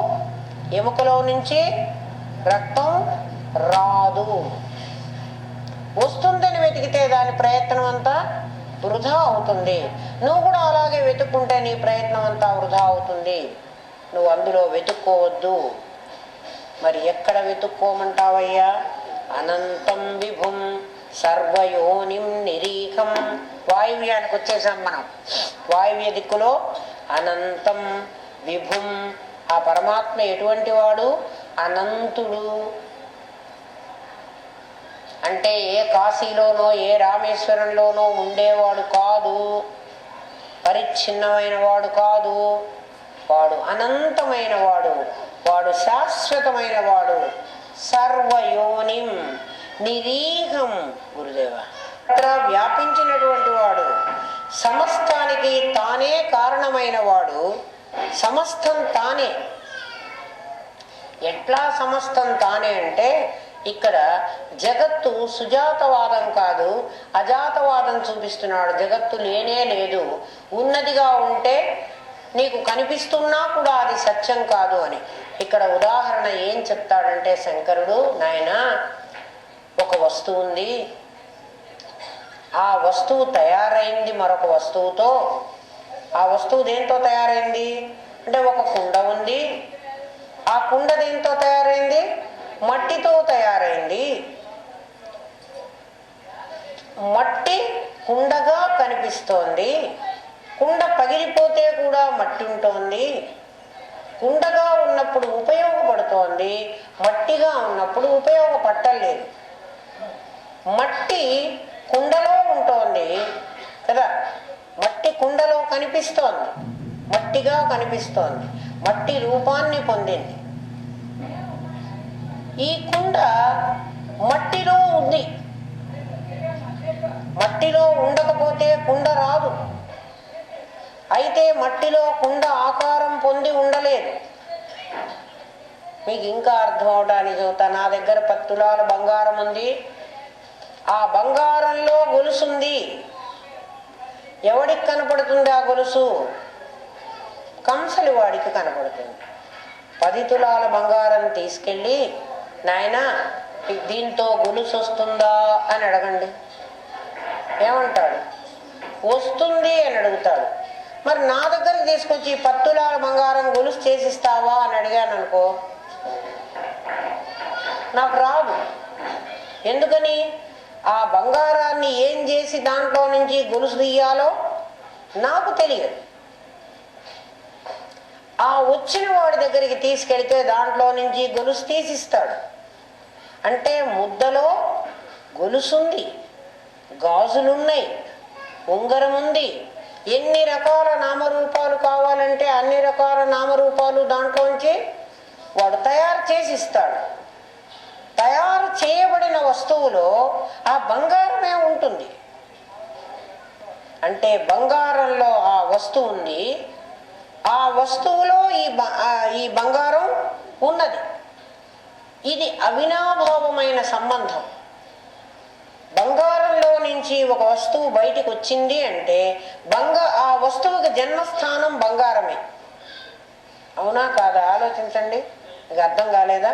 ఎముకలో నుంచి రక్తం రాదు. వస్తుందని వెతికితే దాని ప్రయత్నం అంతా వృధా అవుతుంది. నువ్వు కూడా అలాగే వెతుక్కుంటే నీ ప్రయత్నం అంతా వృధా అవుతుంది. నువ్వు అందులో వెతుక్కోవద్దు. మరి ఎక్కడ వెతుక్కోమంటావయ్యా? అనంతం విభుం సర్వయోనిం నిరీహం. వాయువ్యానికి వచ్చేసాం మనం. వాయువ్య దిక్కులో అనంతం విభుం. ఆ పరమాత్మ ఎటువంటి వాడు? అనంతుడు. అంటే ఏ కాశీలోనో ఏ రామేశ్వరంలోనో ఉండేవాడు కాదు, పరిచ్ఛిన్నమైన వాడు కాదు. వాడు అనంతమైన వాడు, వాడు శాశ్వతమైన వాడు. సర్వయోనిం నిరీహం. గురుదేవ వ్యాపించినటువంటి వాడు, సమస్తానికి తానే కారణమైన వాడు, సమస్తం తానే. ఎట్లా సమస్తం తానే అంటే, ఇక్కడ జగత్తు సుజాతవాదం కాదు, అజాతవాదం చూపిస్తున్నాడు. జగత్తు లేనే లేదు, ఉన్నదిగా ఉంటే నీకు కనిపిస్తున్నా కూడా అది సత్యం కాదు అని. ఇక్కడ ఉదాహరణ ఏం చెప్తాడంటే శంకరుడు, నాయనా ఒక వస్తువు ఉంది, ఆ వస్తువు తయారైంది మరొక వస్తువుతో. ఆ వస్తువు దేంతో తయారైంది అంటే, ఒక కుండ ఉంది, ఆ కుండ దేంతో తయారైంది, మట్టితో తయారైంది. మట్టి కుండగా కనిపిస్తోంది, కుండ పగిలిపోతే కూడా మట్టి ఉంటుంది. కుండగా ఉన్నప్పుడు ఉపయోగపడుతోంది, మట్టిగా ఉన్నప్పుడు ఉపయోగపట్టలేదు. మట్టి కుండలో ఉంటోంది కదా, మట్టి కుండలో కనిపిస్తోంది, మట్టిగా కనిపిస్తోంది, మట్టి రూపాన్ని పొందింది. ఈ కుండ మట్టిలో ఉంది, మట్టిలో ఉండకపోతే కుండ రాదు. అయితే మట్టిలో కుండ ఆకారం పొంది ఉండలేదు. మీకు ఇంకా అర్థం అవడానికి చెబుతా. నా దగ్గర 10 తులాల బంగారం ఉంది, ఆ బంగారంలో గొలుసుంది. ఎవడికి కనపడుతుంది ఆ గొలుసు? కంసలి వాడికి కనపడుతుంది. 10 తులాల బంగారం తీసుకెళ్ళి, నాయనా దీంతో గొలుసు వస్తుందా అని అడగండి. ఏమంటాడు? వస్తుంది అని అడుగుతాడు. మరి నా దగ్గరికి తీసుకొచ్చి 10 తులాల బంగారం గొలుసు చేసిస్తావా అని అడిగాను అనుకో, నాకు రాదు. ఎందుకని? ఆ బంగారాన్ని ఏం చేసి దాంట్లో నుంచి గొలుసు తీయాలో నాకు తెలియదు. ఆ వచ్చిన వాడి దగ్గరికి తీసుకెళ్తే దాంట్లో నుంచి గొలుసు తీసిస్తాడు. అంటే ముద్దలో గొలుసుంది, గాజులున్నాయి, ఉంగరం ఉంది. ఎన్ని రకాల నామరూపాలు కావాలంటే అన్ని రకాల నామరూపాలు దాంట్లోంచి వాడు తయారు చేసి ఇస్తాడు. తయారు చేయబడిన వస్తువులో ఆ బంగారమే ఉంటుంది. అంటే బంగారంలో ఆ వస్తువు ఉంది, ఆ వస్తువులో ఈ బంగారం ఉన్నది. ఇది అవినాభావమైన సంబంధం. బంగారంలో నుంచి ఒక వస్తువు బయటికి వచ్చింది అంటే ఆ వస్తువుకి జన్మస్థానం బంగారమే. అవునా కాదా? ఆలోచించండి. మీకు అర్థం కాలేదా?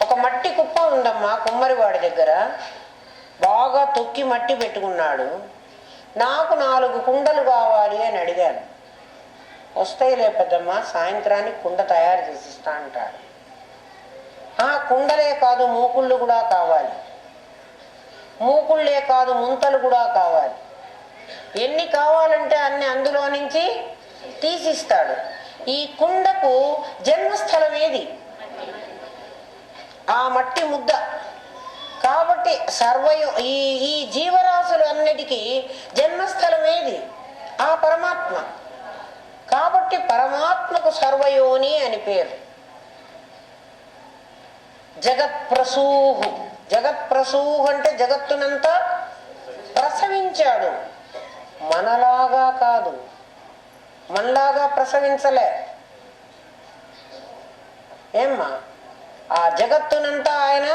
ఒక మట్టి కుప్ప ఉందమ్మా కుమ్మరివాడి దగ్గర, బాగా తొక్కి మట్టి పెట్టుకున్నాడు. నాకు 4 కుండలు కావాలి అని అడిగాను. వస్తాయిలే పెద్దమ్మా, సాయంత్రానికి కుండ తయారు చేసిస్తా అంటాడు. ఆ కుండలే కాదు, మూకుళ్ళు కూడా కావాలి. మూకుళ్ళే కాదు, ముంతలు కూడా కావాలి. ఎన్ని కావాలంటే అన్ని అందులో నుంచి తీసిస్తాడు. ఈ కుండకు జన్మస్థలం ఏది? ఆ మట్టి ముద్ద. కాబట్టి ఈ జీవరాశులు అన్నిటికీ జన్మస్థలం ఏది? ఆ పరమాత్మ. కాబట్టి పరమాత్మకు సర్వయోని అని పేరు. జగత్ప్రసూహు. జగత్ప్రసూహు అంటే జగత్తునంతా ప్రసవించాడు. మనలాగా కాదు, మనలాగా ప్రసవించలే. ఏమ్మా? ఆ జగత్తునంతా ఆయన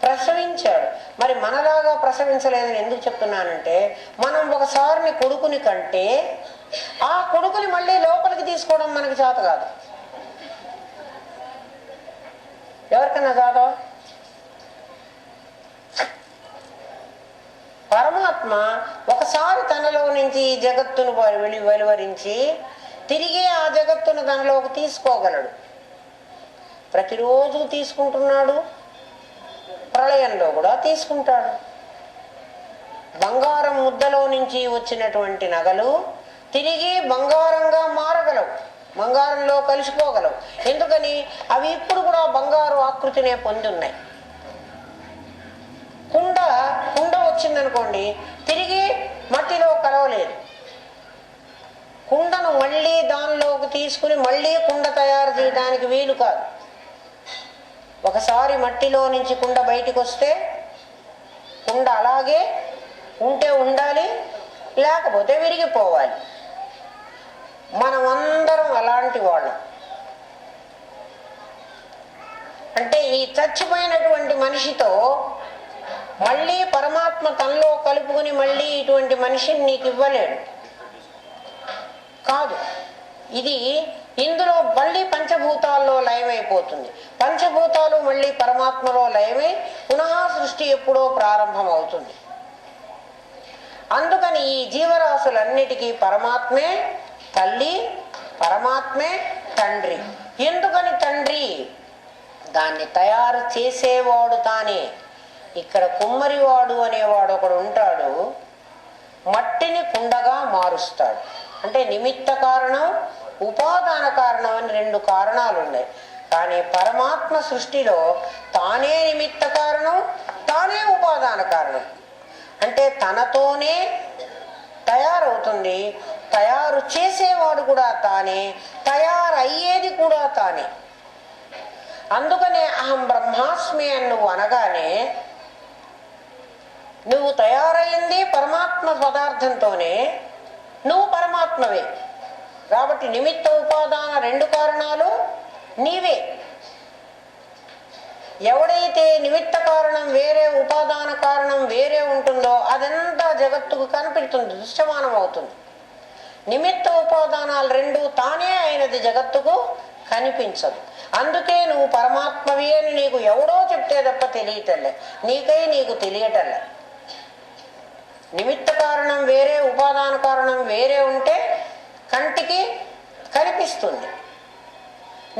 ప్రసవించాడు. మరి మనలాగా ప్రసవించలేదని ఎందుకు చెప్తున్నానంటే, మనం ఒకసారిని కొడుకుని కంటే ఆ కొడుకుని మళ్ళీ లోపలికి తీసుకోవడం మనకి చేత కాదు. ఎవరికన్నా కాదా? పరమాత్మ ఒకసారి తనలో నుంచి జగత్తును వెలువరించి తిరిగి ఆ జగత్తును తనలోకి తీసుకోగలడు. ప్రతిరోజు తీసుకుంటున్నాడు, ప్రళయంలో కూడా తీసుకుంటాడు. బంగారం ముద్దలో నుంచి వచ్చినటువంటి నగలు తిరిగి బంగారంగా మారగలవు, బంగారంలో కలిసిపోగలవు. ఎందుకని? అవి ఇప్పుడు కూడా బంగారు ఆకృతినే పొంది ఉన్నాయి. కుండ వచ్చిందనుకోండి, తిరిగి మట్టిలో కలవలేదు. కుండను మళ్ళీ దానిలోకి తీసుకుని మళ్ళీ కుండ తయారు చేయడానికి వీలు కాదు. ఒకసారి మట్టిలో నుంచి కుండ బయటికి వస్తే కుండ అలాగే ఉంటే ఉండాలి, లేకపోతే విరిగిపోవాలి. మనమందరం అలాంటి వాళ్ళం. అంటే ఈ చచ్చిపోయినటువంటి మనిషితో మళ్ళీ పరమాత్మ తనలో కలుపుకుని మళ్ళీ ఇటువంటి మనిషిని నీకు ఇవ్వలేడు. కాదు, ఇది ఇందులో మళ్ళీ పంచభూతాల్లో లయమైపోతుంది. పంచభూతాలు మళ్ళీ పరమాత్మలో లయమై పునః సృష్టి ఎప్పుడో ప్రారంభం అవుతుంది. అందుకని ఈ జీవరాశులన్నిటికీ పరమాత్మే తల్లి, పరమాత్మే తండ్రి. ఎందుకని తండ్రి? దాన్ని తయారు చేసేవాడు తానే. ఇక్కడ కుమ్మరివాడు అనేవాడు ఒకడు ఉంటాడు, మట్టిని కుండగా మారుస్తాడు. అంటే నిమిత్త కారణం, ఉపాదాన కారణం అని రెండు కారణాలు ఉన్నాయి. కానీ పరమాత్మ సృష్టిలో తానే నిమిత్త కారణం, తానే ఉపాదాన కారణం. అంటే తనతోనే తయారవుతుంది, తయారు చేసేవాడు కూడా తానే, తయారయ్యేది కూడా తానే. అందుకనే అహం బ్రహ్మాస్మి అని నువ్వు అనగానే నువ్వు తయారైంది పరమాత్మ పదార్థంతోనే, నువ్వు పరమాత్మవే. కాబట్టి నిమిత్త ఉపాదాన రెండు కారణాలు నీవే. ఎవడైతే నిమిత్త కారణం వేరే, ఉపాదాన కారణం వేరే ఉంటుందో అదంతా జగత్తుకు కనిపిస్తుంది, దృశ్యమానం అవుతుంది. నిమిత్త ఉపాదానాలు రెండు తానే అయినది జగత్తుకు కనిపించదు. అందుకే నువ్వు పరమాత్మవి అని నీకు ఎవడో చెప్తే తప్ప తెలియటల్లే, నీకై నీకు తెలియటల్లే. నిమిత్త కారణం వేరే, ఉపాదాన కారణం వేరే ఉంటే కంటికి కనిపిస్తుంది.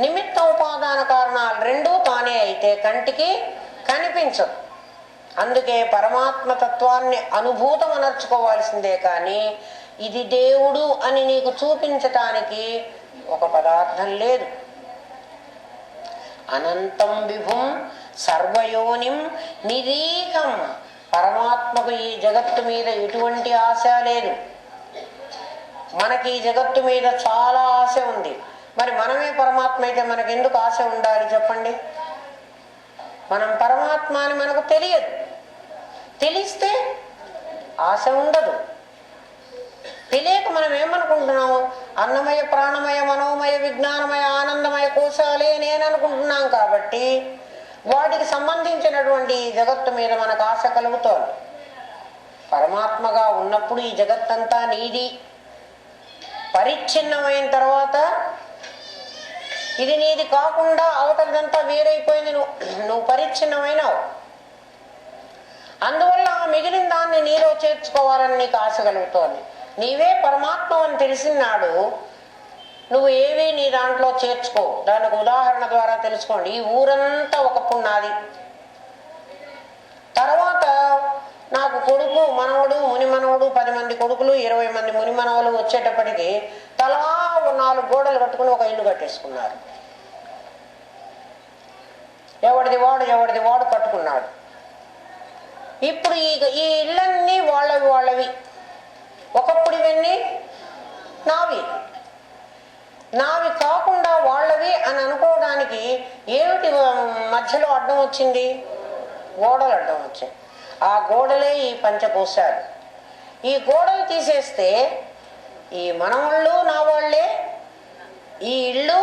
నిమిత్త ఉపాదాన కారణాలు రెండూ తానే అయితే కంటికి కనిపించదు. అందుకే పరమాత్మ తత్వాన్ని అనుభూతం అనర్చుకోవాల్సిందే. కానీ ఇది దేవుడు అని నీకు చూపించటానికి ఒక పదార్థం లేదు. అనంతం విభుం సర్వయోనిం నిరీహం. పరమాత్మకు ఈ జగత్తు మీద ఎటువంటి ఆశ లేదు. మనకి ఈ జగత్తు మీద చాలా ఆశ ఉంది. మరి మనమే పరమాత్మ అయితే మనకెందుకు ఆశ ఉండాలి చెప్పండి? మనం పరమాత్మ అని మనకు తెలియదు. తెలిస్తే ఆశ ఉండదు. తెలియక మనం ఏమనుకుంటున్నాము? అన్నమయ, ప్రాణమయ, మనోమయ, విజ్ఞానమయ, ఆనందమయ కోశాలే నేను అనుకుంటున్నాం. కాబట్టి వాటికి సంబంధించినటువంటి ఈ జగత్తు మీద మనకు ఆశ కలుగుతోంది. పరమాత్మగా ఉన్నప్పుడు ఈ జగత్తంతా నీది. పరిచ్ఛిన్నమైన తర్వాత ఇది నీది కాకుండా అవతలదంతా వేరైపోయింది. నువ్వు పరిచ్ఛిన్నమైనావు. అందువల్ల ఆ మిగిలిన దాన్ని నీలో చేర్చుకోవాలని నీకు ఆశ కలుగుతోంది. నీవే పరమాత్మ అని తెలిసినాడు నువ్వు ఏవి నీ దాంట్లో చేర్చుకో. దానికి ఉదాహరణ ద్వారా తెలుసుకోండి. ఈ ఊరంతా ఒకప్పుడు నాది. తర్వాత నాకు కొడుకు, మనవడు, ముని మనవడు, 10 మంది కొడుకులు, 20 మంది ముని మనవలు వచ్చేటప్పటికి తలా 4 గోడలు కట్టుకుని ఒక ఇల్లు కట్టేసుకున్నారు. ఎవడిది వాడు కట్టుకున్నాడు. ఇప్పుడు ఈ ఇళ్ళన్నీ వాళ్ళవి. ఒకప్పుడు ఇవన్నీ నావి కాకుండా వాళ్ళవి అని అనుకోవడానికి ఏమిటి మధ్యలో అడ్డం వచ్చింది? గోడలు అడ్డం వచ్చాయి. ఆ గోడలే ఈ పంచకోశాలు. ఈ గోడలు తీసేస్తే ఈ మనవాళ్ళు నా వాళ్ళే, ఈ ఇళ్ళు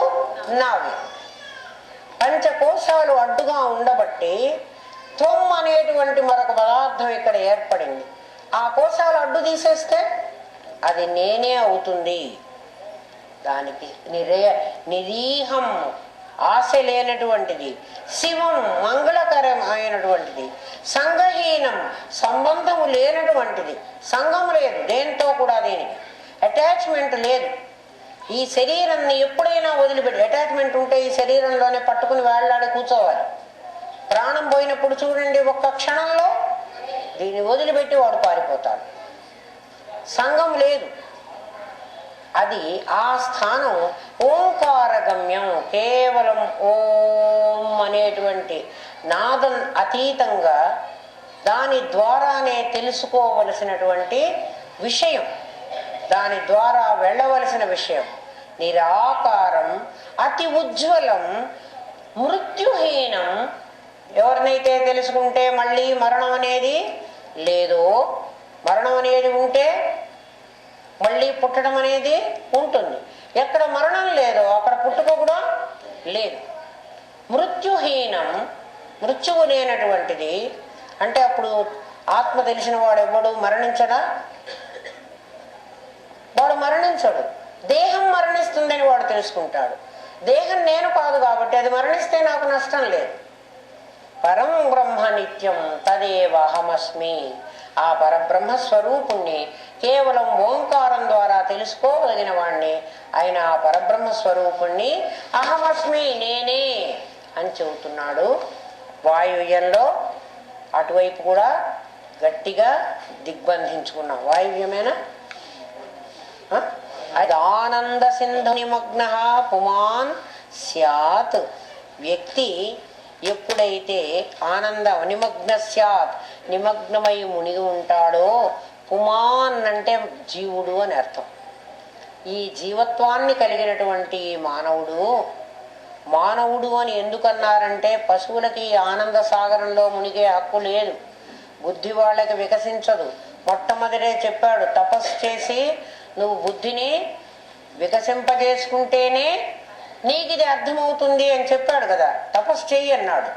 నావి. పంచకోశాలు అడ్డుగా ఉండబట్టి త్వం అనేటువంటి మరొక పదార్థం ఇక్కడ ఏర్పడింది. ఆ కోశాలు అడ్డు తీసేస్తే అది నేనే అవుతుంది. దానికి నిరీహం, ఆశ లేనటువంటిది. శివం, మంగళకరమైనటువంటిది. సంగహీనం, సంబంధము లేనటువంటిది. సంఘం లేదు దేంతో కూడా, దీనికి అటాచ్మెంట్ లేదు. ఈ శరీరాన్ని ఎప్పుడైనా వదిలిపెట్టి, అటాచ్మెంట్ ఉంటే ఈ శరీరంలోనే పట్టుకుని వేళ్లాడి కూర్చోవాలి. ప్రాణం పోయినప్పుడు చూడండి, ఒక్క క్షణంలో దీన్ని వదిలిపెట్టి వాడు పారిపోతాడు. సంఘం లేదు. అది ఆ స్థానం ఓంకారగమ్యం. కేవలం ఓం అనేటువంటి నాదం అతీతంగా దాని ద్వారానే తెలుసుకోవలసినటువంటి విషయం, దాని ద్వారా వెళ్ళవలసిన విషయం. నిరాకారం, అతి ఉజ్వలం, మృత్యుహీనం. ఎవరినైతే తెలుసుకుంటే మళ్ళీ మరణం అనేది లేదో మరణం అనేది ఉంటే మళ్ళీ పుట్టడం అనేది ఉంటుంది. ఎక్కడ మరణం లేదో అక్కడ పుట్టుక కూడా లేదు. మృత్యుహీనం, మృత్యువు లేనటువంటిది అంటే అప్పుడు ఆత్మ తెలిసిన వాడు ఎవడు మరణించడా? వాడు మరణించడు. దేహం మరణిస్తుందని వాడు తెలుసుకుంటాడు. దేహం నేను కాదు కాబట్టి అది మరణిస్తే నాకు నష్టం లేదు. పరం బ్రహ్మ నిత్యం తదేవ అహమస్మి. ఆ పరబ్రహ్మ స్వరూపుణ్ణి కేవలం ఓంకారం ద్వారా తెలుసుకోగలిగిన వాణ్ణి, ఆయన ఆ పరబ్రహ్మ స్వరూపుణ్ణి అహమస్మి నేనే అని చెబుతున్నాడు. వాయువ్యంలో అటువైపు కూడా గట్టిగా దిగ్బంధించుకున్నాం. వాయువ్యమేనా? అది ఆనంద సింధు నిమగ్న పుమాన్ స్యాత్. వ్యక్తి ఎప్పుడైతే ఆనంద నిమగ్న స్యాత్ నిమగ్నమై మునిగి ఉంటాడో, పుమాన్ అంటే జీవుడు అని అర్థం. ఈ జీవత్వాన్ని కలిగినటువంటి మానవుడు అని ఎందుకన్నారంటే పశువులకి ఆనంద సాగరంలో మునిగే హక్కు లేదు, బుద్ధి వాళ్ళకి వికసించదు. మొట్టమొదటే చెప్పాడు, తపస్సు చేసి నువ్వు బుద్ధిని వికసింపజేసుకుంటేనే నీకు ఇది అర్థమవుతుంది అని చెప్పాడు కదా. తపస్సు చెయ్యి అన్నాడు.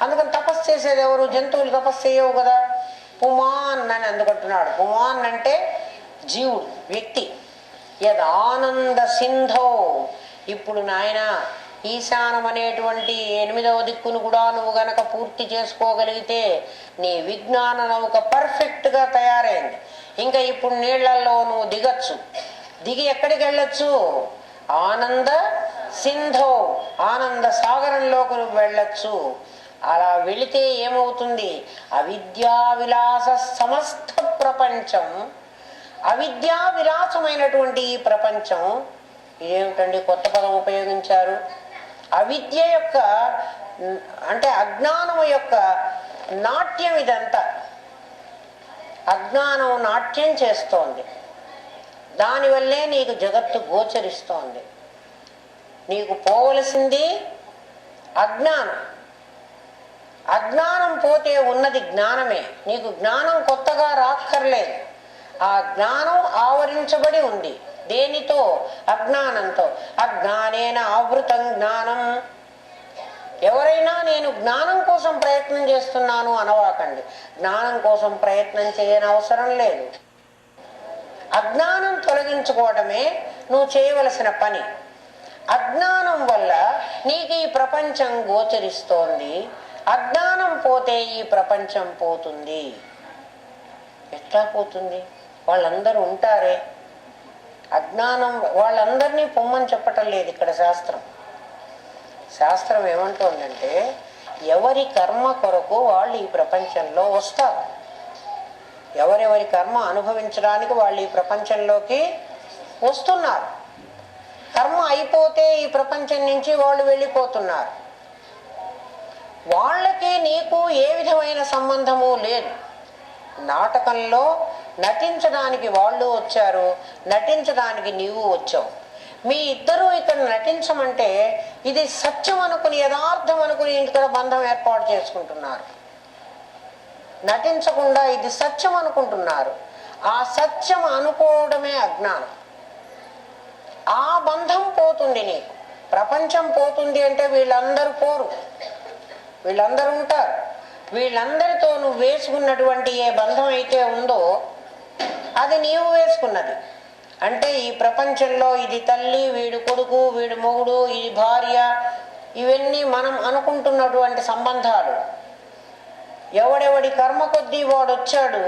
అందుకని తపస్సు చేసేది ఎవరు? జంతువులు తపస్సు చేయవు కదా. పుమాన్ అని అందుకుంటున్నాడు. పుమాన్ అంటే జీవుడు, వ్యక్తి. యదానంద సింధో. ఇప్పుడు నాయన ఈశానం అనేటువంటి 8వ దిక్కును కూడా నువ్వు గనక పూర్తి చేసుకోగలిగితే నీ విజ్ఞాన నౌక పర్ఫెక్ట్గా తయారైంది. ఇంకా ఇప్పుడు నీళ్లలో నువ్వు దిగచ్చు. దిగి ఎక్కడికి వెళ్ళొచ్చు? ఆనంద సింధో, ఆనంద సాగరంలోకి నువ్వు వెళ్ళొచ్చు. అలా వెళితే ఏమవుతుంది? అవిద్యా విలాస సమస్త ప్రపంచం, అవిద్యా విలాసమైనటువంటి ఈ ప్రపంచం. ఇదేమిటండి కొత్త పదం ఉపయోగించారు? అవిద్య యొక్క అంటే అజ్ఞానము యొక్క నాట్యం ఇదంతా. అజ్ఞానం నాట్యం చేస్తోంది. దానివల్లే నీకు జగత్తు గోచరిస్తోంది. నీకు పోవలసింది అజ్ఞానం. అజ్ఞానం పోతే ఉన్నది జ్ఞానమే. నీకు జ్ఞానం కొత్తగా రాక్కర్లేదు. ఆ జ్ఞానం ఆవరించబడి ఉంది. దేనితో? అజ్ఞానంతో. అజ్ఞానేన ఆవృతం జ్ఞానం. ఎవరైనా నేను జ్ఞానం కోసం ప్రయత్నం చేస్తున్నాను అనవాకండి. జ్ఞానం కోసం ప్రయత్నం చేయని అవసరం లేదు. అజ్ఞానం తొలగించుకోవడమే నువ్వు చేయవలసిన పని. అజ్ఞానం వల్ల నీకు ఈ ప్రపంచం గోచరిస్తోంది. అజ్ఞానం పోతే ఈ ప్రపంచం పోతుంది. ఎట్లా పోతుంది? వాళ్ళందరూ ఉంటారే. అజ్ఞానం వాళ్ళందరినీ పొమ్మని చెప్పటం లేదు ఇక్కడ శాస్త్రం. శాస్త్రం ఏమంటోందంటే ఎవరి కర్మ కొరకు వాళ్ళు ఈ ప్రపంచంలో వస్తారు. ఎవరెవరి కర్మ అనుభవించడానికి వాళ్ళు ఈ ప్రపంచంలోకి వస్తున్నారు. కర్మ అయిపోతే ఈ ప్రపంచం నుంచి వాళ్ళు వెళ్ళిపోతున్నారు. వాళ్ళకి నీకు ఏ విధమైన సంబంధము లేదు. నాటకంలో నటించడానికి వాళ్ళు వచ్చారు, నటించడానికి నీవు వచ్చావు. మీ ఇద్దరూ ఇక్కడ నటించమంటే ఇది సత్యం అనుకుని, యథార్థం అనుకుని ఇక్కడ బంధం ఏర్పాటు చేసుకుంటున్నారు. నటించకుండా ఇది సత్యం అనుకుంటున్నారు. ఆ సత్యం అనుకోవడమే అజ్ఞానం. ఆ బంధం పోతుంది నీకు. ప్రపంచం పోతుంది అంటే వీళ్ళందరూ పోరు, వీళ్ళందరూ ఉంటారు. వీళ్ళందరితో నువ్వు వేసుకున్నటువంటి ఏ బంధం అయితే ఉందో అది నీవు వేసుకున్నది. అంటే ఈ ప్రపంచంలో ఇది తల్లి, వీడు కొడుకు, వీడు మొగుడు, ఇది భార్య, ఇవన్నీ మనం అనుకుంటున్నటువంటి సంబంధాలు. ఎవడెవడి కర్మ కొద్దీ వాడు వచ్చాడు.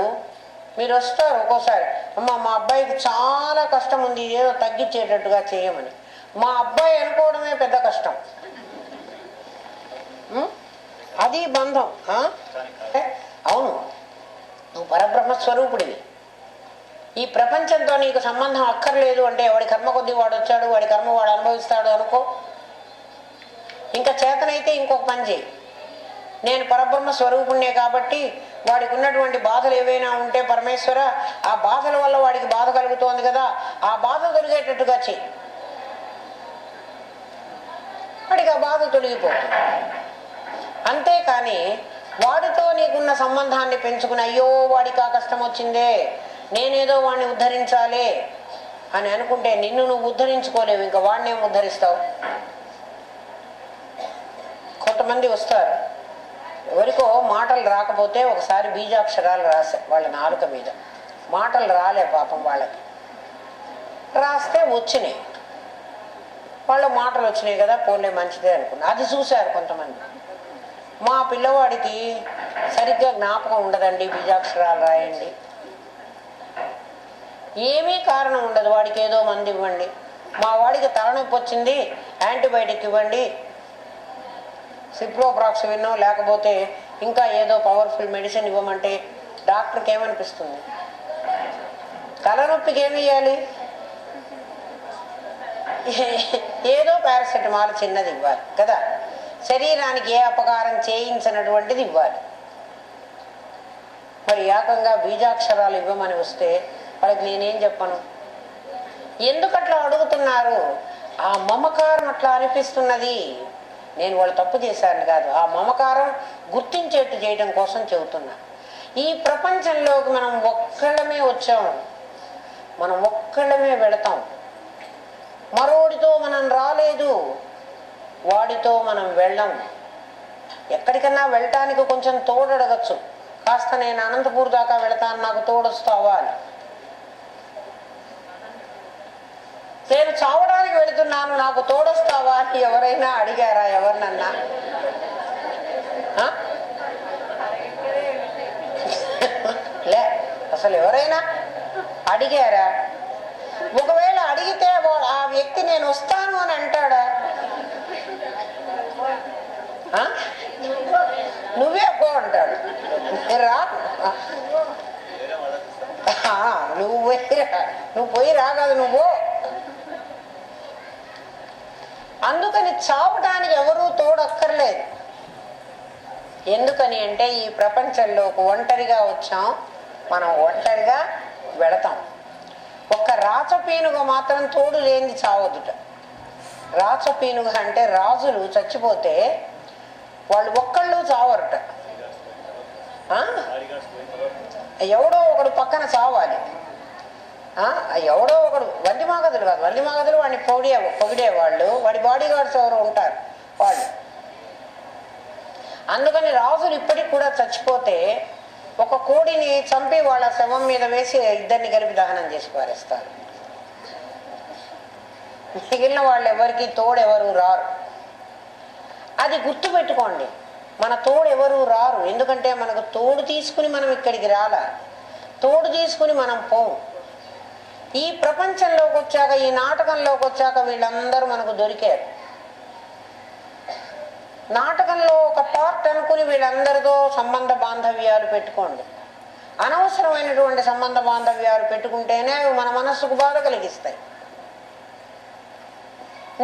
మీరు వస్తారు ఒక్కోసారి, అమ్మ మా అబ్బాయికి చాలా కష్టం ఉంది, ఏదో తగ్గించేటట్టుగా చేయమని. మా అబ్బాయి అనుకోవడమే పెద్ద కష్టం. అది బంధం. అవును, నువ్వు పరబ్రహ్మ స్వరూపుడివి. ఈ ప్రపంచంతో నీకు సంబంధం అక్కర్లేదు అంటే ఎవడి కర్మ కొద్దీ వాడు వచ్చాడు, వాడి కర్మ వాడు అనుభవిస్తాడు అనుకో. ఇంకా చేతనైతే ఇంకొక పని చేయి. నేను పరబ్రహ్మ స్వరూపుణ్ణే కాబట్టి వాడికి ఉన్నటువంటి బాధలు ఏవైనా ఉంటే పరమేశ్వర ఆ బాధల వల్ల వాడికి బాధ కలుగుతోంది కదా, ఆ బాధ తొలగేటట్టుగా చెయ్యి. వాడికి ఆ బాధ తొలగిపోతుంది. అంతేకాని వాడితో నీకున్న సంబంధాన్ని పెంచుకుని అయ్యో వాడికి ఆ కష్టం వచ్చిందే, నేనేదో వాడిని ఉద్ధరించాలి అని అనుకుంటే నిన్ను నువ్వు ఉద్ధరించుకోలేవు, ఇంకా వాడిని ఏం ఉద్ధరిస్తావు? కొంతమంది వస్తారు, ఎవరికో మాటలు రాకపోతే ఒకసారి బీజాక్షరాలు రాసా వాళ్ళ నాలుక మీద, మాటలు రాలే పాపం వాళ్ళకి, రాస్తే వచ్చినాయి, వాళ్ళ మాటలు వచ్చినాయి కదా పోలే మంచిదే అనుకున్నా. అది చూశారు కొంతమంది, మా పిల్లవాడికి సరిగ్గా జ్ఞాపకం ఉండదండి బీజాక్షరాలు రాయండి, ఏమీ కారణం ఉండదు, వాడికి ఏదో మందు ఇవ్వండి, మా వాడికి తలనొప్పి వచ్చింది యాంటీబయాటిక్ ఇవ్వండి, సిప్రోప్రాక్సిన్ లేకపోతే ఇంకా ఏదో పవర్ఫుల్ మెడిసిన్ ఇవ్వమంటే డాక్టర్కి ఏమనిపిస్తుంది? తలనొప్పికి ఏమి ఇవ్వాలి? ఏదో పారాసెటమాల్ చిన్నది ఇవ్వాలి కదా, శరీరానికి ఏ అపకారం చేయించినటువంటిది ఇవ్వాలి. మరి ఏకంగా బీజాక్షరాలు ఇవ్వమని వస్తే వాళ్ళకి నేనేం చెప్పను? ఎందుకు అట్లా అడుగుతున్నారు? ఆ మమకారం అట్లా అనిపిస్తున్నది. నేను వాళ్ళు తప్పు చేశాను కాదు, ఆ మమకారం గుర్తించేట్టు చేయడం కోసం చెబుతున్నా. ఈ ప్రపంచంలోకి మనం ఒక్కళ్ళమే వచ్చాము, మనం ఒక్కళ్ళమే వెళతాం, మరోడితో మనం రాలేదు, వాడితో మనం వెళ్ళం. ఎక్కడికన్నా వెళ్ళటానికి కొంచెం తోడడగచ్చు, కాస్త నేను అనంతపూర్ దాకా వెళతాను నాకు తోడొస్తావా అని. నేను చావడానికి వెళుతున్నాను నాకు తోడొస్తావా అని ఎవరైనా అడిగారా ఎవరినన్నా? లే, అసలు ఎవరైనా అడిగారా? ఒకవేళ అడిగితే ఆ వ్యక్తి నేను వస్తాను అని అంటాడా? నువ్వే పో అంటాడు. రా, నువ్వు పోయి రాగదు, నువ్వు. అందుకని చావటానికి ఎవరూ తోడక్కర్లేదు. ఎందుకని అంటే ఈ ప్రపంచంలోకి ఒంటరిగా వచ్చాం, మనం ఒంటరిగా వెళతాం. ఒక్క రాచపీనుగ మాత్రం తోడు లేనిది చావదుట. రాచపీనుగ అంటే రాజులు చచ్చిపోతే వాళ్ళు ఒక్కళ్ళు చావరుట, ఎవడో ఒకడు పక్కన చావాలి. ఎవడో ఒకడు, వందిమాగదులు కాదు, వందిమాగదులు వాడిని పొగిడేవాళ్ళు, వాడి బాడీ గార్డ్స్ ఎవరో ఉంటారు వాళ్ళు. అందుకని రాజులు ఇప్పటికి కూడా చచ్చిపోతే ఒక కోడిని చంపి వాళ్ళ శవం మీద వేసి ఇద్దరిని కలిపి దహనం చేసి పారేస్తారు. మిగిలిన వాళ్ళు ఎవరికి తోడెవరు రారు. అది గుర్తు పెట్టుకోండి, మన తోడెవరు రారు. ఎందుకంటే మనకు తోడు తీసుకుని మనం ఇక్కడికి రాలా, తోడు తీసుకుని మనం పోం. ఈ ప్రపంచంలోకి వచ్చాక, ఈ నాటకంలోకి వచ్చాక వీళ్ళందరూ మనకు దొరికారు. నాటకంలో ఒక పార్ట్ అనుకుని వీళ్ళందరితో సంబంధ బాంధవ్యాలు పెట్టుకోండి. అనవసరమైనటువంటి సంబంధ బాంధవ్యాలు పెట్టుకుంటేనే అవి మన మనస్సుకు బాధ కలిగిస్తాయి.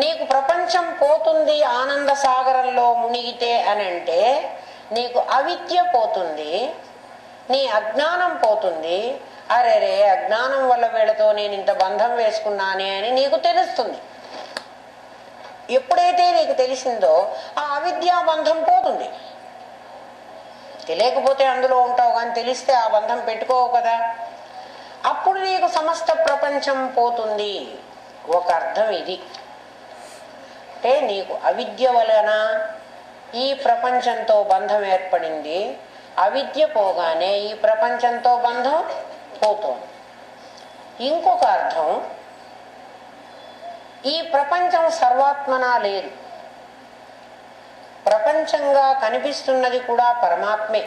నీకు ప్రపంచం పోతుంది ఆనంద సాగరంలో మునిగితే అని అంటే నీకు అవిద్య పోతుంది, నీ అజ్ఞానం పోతుంది. అరేరే, అజ్ఞానం వల్ల వీళ్ళతో నేను ఇంత బంధం వేసుకున్నానే అని నీకు తెలుస్తుంది. ఎప్పుడైతే నీకు తెలిసిందో ఆ అవిద్యా బంధం పోతుంది. తెలియకపోతే అందులో ఉంటావు, కానీ తెలిస్తే ఆ బంధం పెట్టుకోవు కదా. అప్పుడు నీకు సమస్త ప్రపంచం పోతుంది. ఒక అర్థం ఇది. అంటే నీకు అవిద్య వలన ఈ ప్రపంచంతో బంధం ఏర్పడింది, అవిద్య పోగానే ఈ ప్రపంచంతో బంధం పోతుంది. ఇంకొక అర్థం, ఈ ప్రపంచం సర్వాత్మనా లేదు, ప్రపంచంగా కనిపిస్తున్నది కూడా పరమాత్మే.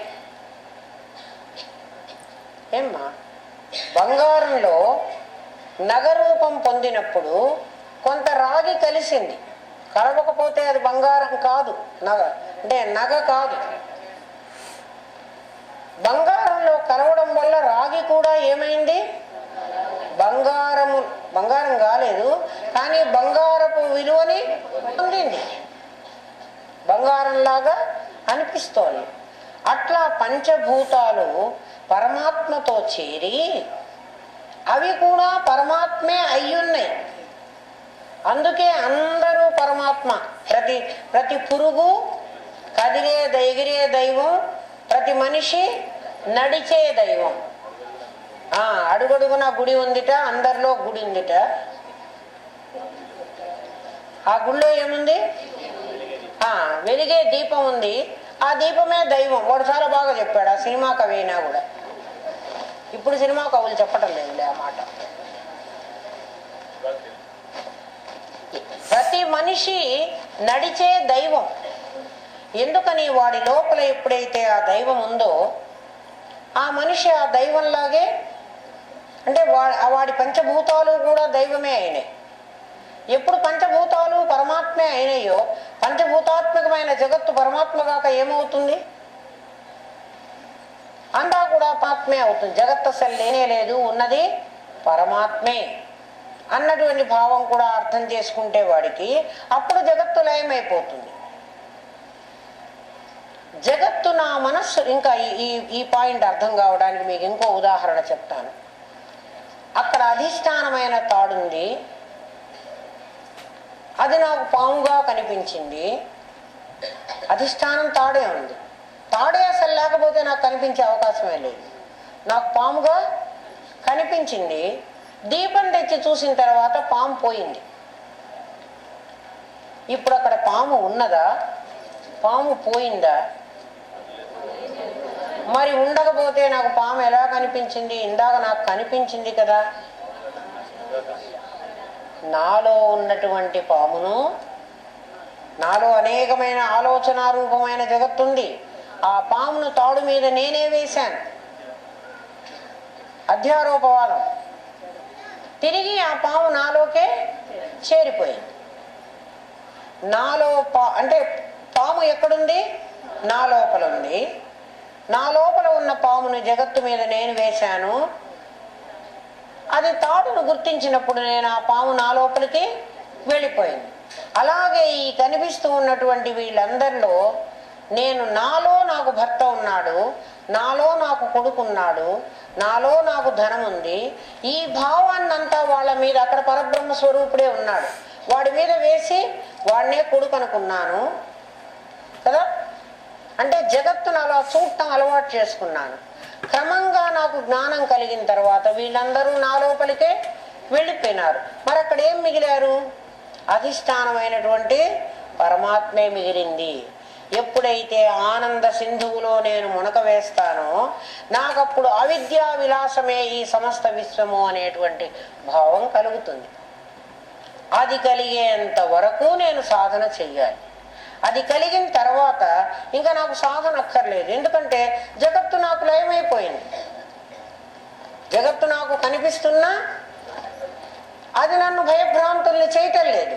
ఏమ్మా, బంగారంలో నగరూపం పొందినప్పుడు కొంత రాగి కలిసింది, కలవకపోతే అది బంగారం కాదు, నగ అంటే నగ కాదు. బంగారంలో కలవడం వల్ల రాగి కూడా ఏమైంది? బంగారం కాలేదు, కానీ బంగారపు విలువని పొందింది, బంగారంలాగా అనిపిస్తోంది. అట్లా పంచభూతాలు పరమాత్మతో చేరి అవి కూడా పరమాత్మే అయ్యున్నాయి. అందుకే అందరూ పరమాత్మ. ప్రతి పురుగు, కదిలే ఎగిరే దైవం ప్రతి మనిషి నడిచే దైవం. అడుగడుగున గుడి ఉందిట, అందరిలో గుడి ఉందిట. ఆ గుడిలో ఏముంది? వెలిగే దీపం ఉంది. ఆ దీపమే దైవం. వాడు చాలా బాగా చెప్పాడు. ఆ సినిమా కవి అయినా కూడా. ఇప్పుడు సినిమా కవులు చెప్పటం లేదులే ఆ మాట. ప్రతి మనిషి నడిచే దైవం. ఎందుకని? వాడి లోపల ఎప్పుడైతే ఆ దైవం ఉందో ఆ మనిషి ఆ దైవంలాగే, అంటే వాడి పంచభూతాలు కూడా దైవమే అయినాయి. ఎప్పుడు పంచభూతాలు పరమాత్మే అయినాయో, పంచభూతాత్మకమైన జగత్తు పరమాత్మ కాక ఏమవుతుంది? అంతా కూడా పరమాత్మే అవుతుంది. జగత్తు అసలు లేనే లేదు, ఉన్నది పరమాత్మే అన్నటువంటి భావం కూడా అర్థం చేసుకుంటే వాడికి అప్పుడు జగత్తు లయమైపోతుంది. జగత్తు నా మనస్సు. ఇంకా ఈ పాయింట్ అర్థం కావడానికి మీకు ఇంకో ఉదాహరణ చెప్తాను. అక్కడ అధిష్టానమైన తాడుంది, అది నాకు పాముగా కనిపించింది. అధిష్టానం తాడే ఉంది. తాడే అసలు లేకపోతే నాకు కనిపించే అవకాశమే లేదు. నాకు పాముగా కనిపించింది. దీపం తెచ్చి చూసిన తర్వాత పాము పోయింది. ఇప్పుడు అక్కడ పాము ఉన్నదా? పాము పోయిందా? మరి ఉండకపోతే నాకు పాము ఎలా కనిపించింది? ఇందాక నాకు కనిపించింది కదా. నాలో ఉన్నటువంటి పామును, నాలో అనేకమైన ఆలోచన రూపమైన జగత్తుంది. ఆ పామును తాడు మీద నేనే వేశాను. అధ్యారోపవాదం. తిరిగి ఆ పాము నాలోకే చేరిపోయింది. నాలో అంటే పాము ఎక్కడుంది? నా లోపల ఉంది. నా లోపల ఉన్న పామును జగత్తు మీద నేను వేశాను. అది తాడును గుర్తించినప్పుడు నేను ఆ పాము నా లోపలికి వెళ్ళిపోయింది. అలాగే ఈ కనిపిస్తూ ఉన్నటువంటి వీళ్ళందరిలో నేను, నాలో నాకు భర్త ఉన్నాడు, నాలో నాకు కొడుకున్నాడు, నాలో నాకు ధనం ఉంది, ఈ భావాన్నంతా వాళ్ళ మీద, అక్కడ పరబ్రహ్మ స్వరూపుడే ఉన్నాడు, వాడి మీద వేసి వాడినే కొడుకు అనుకున్నాను కదా. అంటే జగత్తును అలా చూడటం అలవాటు చేసుకున్నాను. క్రమంగా నాకు జ్ఞానం కలిగిన తర్వాత వీళ్ళందరూ నా లోపలికే వెళ్ళిపోయినారు. మరి అక్కడ ఏం మిగిలారు? అధిష్టానమైనటువంటి పరమాత్మే మిగిలింది. ఎప్పుడైతే ఆనంద సింధువులో నేను మునక వేస్తానో నాకప్పుడు అవిద్యా విలాసమే ఈ సమస్త విశ్వము అనేటువంటి భావం కలుగుతుంది. అది కలిగేంత వరకు నేను సాధన చెయ్యాలి. అది కలిగిన తర్వాత ఇంకా నాకు సాధన అక్కర్లేదు. ఎందుకంటే జగత్తు నాకు లయమైపోయింది. జగత్తు నాకు కనిపిస్తున్నా అది నన్ను భయభ్రాంతుల్ని చేయటం లేదు,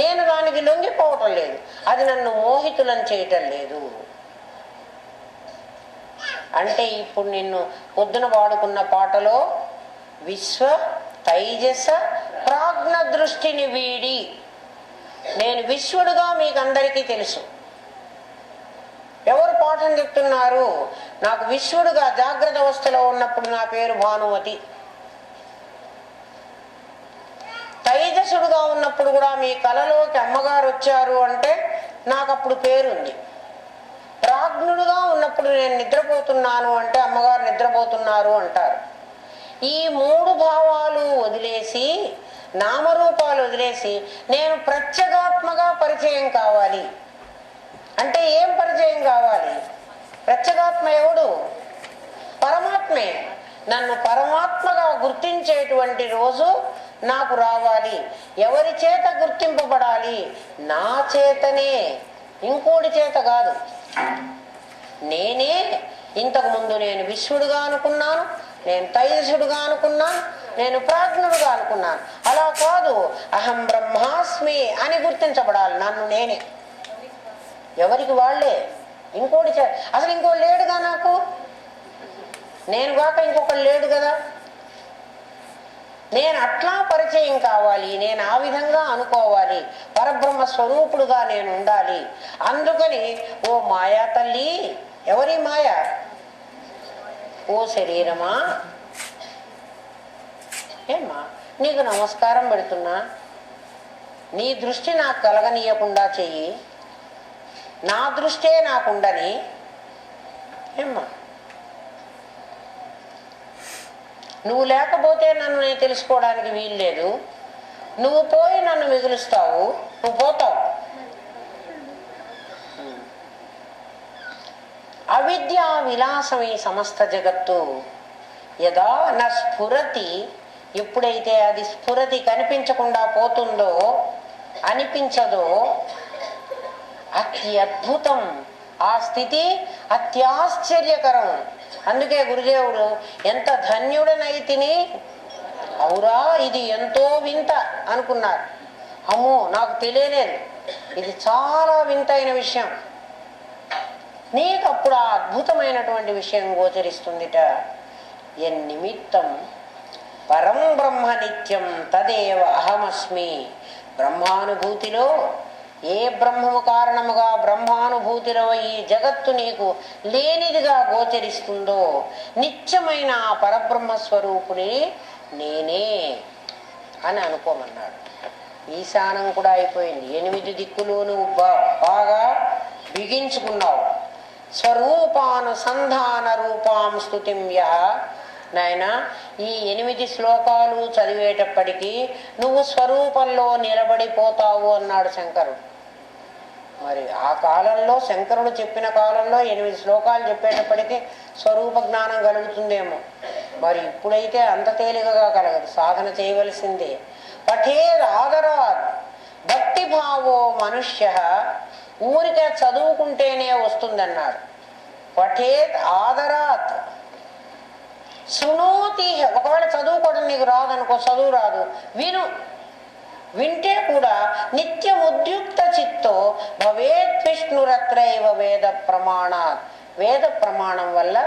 నేను దానికి లొంగిపోవటం లేదు, అది నన్ను మోహితులను చేయటం లేదు. అంటే ఇప్పుడు నిన్ను పొద్దున వాడుకున్న పాటలో విశ్వ తైజస ప్రాజ్ఞ దృష్టిని వీడి, నేను విశ్వడుగా మీకు అందరికీ తెలుసు. ఎవరు పాఠం చెప్తున్నారు? నాకు విశ్వడుగా జాగ్రత్త అవస్థలో ఉన్నప్పుడు నా పేరు భానుమతి, తైజసుడుగా ఉన్నప్పుడు కూడా మీ కలలోకి అమ్మగారు వచ్చారు అంటే నాకు అప్పుడు పేరుంది. ప్రాజ్ఞుడుగా ఉన్నప్పుడు నేను నిద్రపోతున్నాను అంటే అమ్మగారు నిద్రపోతున్నారు అంటారు. ఈ మూడు భావాలు వదిలేసి, నామరూపాలు వదిలేసి నేను ప్రత్యేగాత్మగా పరిచయం కావాలి. అంటే ఏం పరిచయం కావాలి? ప్రత్యేగాత్మ ఎవడు? పరమాత్మే. నన్ను పరమాత్మగా గుర్తించేటువంటి రోజు నాకు రావాలి. ఎవరి చేత గుర్తింపబడాలి? నా చేతనే, ఇంకోటి చేత కాదు. నేనే ఇంతకు ముందు నేను విశ్వడుగా అనుకున్నాను, నేను తైజసుడుగా అనుకున్నాను, నేను ప్రాజ్ఞుడుగా అనుకున్నాను. అలా కాదు, అహం బ్రహ్మాస్మి అని గుర్తించబడాలి. నన్ను నేనే, ఎవరికి వాళ్ళే. ఇంకోటి అసలు ఇంకోటి లేడుగా, నాకు నేను కాక ఇంకొకటి లేడు కదా. నేను అట్లా పరిచయం కావాలి, నేను ఆ విధంగా అనుకోవాలి, పరబ్రహ్మ స్వరూపుడుగా నేను ఉండాలి. అందుకని ఓ మాయా తల్లి, ఎవరి మాయ? ఓ శరీరమా, ఏమ్మా నీకు నమస్కారం పెడుతున్నా, నీ దృష్టి నాకు కలగనీయకుండా చెయ్యి, నా దృష్టే నాకుండని, ఏమ్మా, నువ్వు లేకపోతే నన్ను నేను తెలుసుకోవడానికి వీల్లేదు, నువ్వు పోయి నన్ను మిగులుస్తావు, నువ్వు పోతావు. అవిద్యా విలాసమే సమస్త జగత్తు. యదా న స్ఫురతి, ఎప్పుడైతే అది స్ఫురతి కనిపించకుండా పోతుందో, అనిపించదో, అత్యద్భుతం, ఆ స్థితి అత్యాశ్చర్యకరం. అందుకే గురుదేవుడు ఎంత ధన్యుడనైతిని, అవురా ఇది ఎంతో వింత అనుకున్నారు. అమ్మో నాకు తెలియలేదు, ఇది చాలా వింతైన విషయం. నీకు అప్పుడు ఆ అద్భుతమైనటువంటి విషయం గోచరిస్తుందిట. ఎన్నిమిత్తం పరం బ్రహ్మ నిత్యం తదేవ అహమస్మి. బ్రహ్మానుభూతిలో ఏ బ్రహ్మము కారణముగా బ్రహ్మానుభూతిలో ఈ జగత్తు నీకు లేనిదిగా గోచరిస్తుందో, నిత్యమైన ఆ పరబ్రహ్మస్వరూపుని నేనే అని అనుకోమన్నాడు. ఈశానం కూడా అయిపోయింది. 8 దిక్కులు నువ్వు బాగా బిగించుకున్నావు. స్వరూపానుసంధాన రూపాం స్తుతిం యః. నాయన, ఈ 8 శ్లోకాలు చదివేటప్పటికీ నువ్వు స్వరూపంలో నిలబడిపోతావు అన్నాడు శంకరుడు. మరి ఆ కాలంలో, శంకరుడు చెప్పిన కాలంలో 8 శ్లోకాలు చెప్పేటప్పటికీ స్వరూప జ్ఞానం కలుగుతుందేమో. మరి ఇప్పుడైతే అంత తేలికగా కలగదు, సాధన చేయవలసిందే. పఠేదాదరాత్ భక్తిభావో మనుష్య. ఊరికే చదువుకుంటేనే వస్తుందన్నాడు. పఠేత్ ఆదరాత్ శృణోతి. ఒకవేళ చదువుకోవడం నీకు రాదనుకో, చదువు రాదు, విను. వింటే కూడా నిత్యముద్యుక్త చిత్తో భవేత్ విష్ణురత్రైవ వేద ప్రమాణాత్. వేద ప్రమాణం వల్ల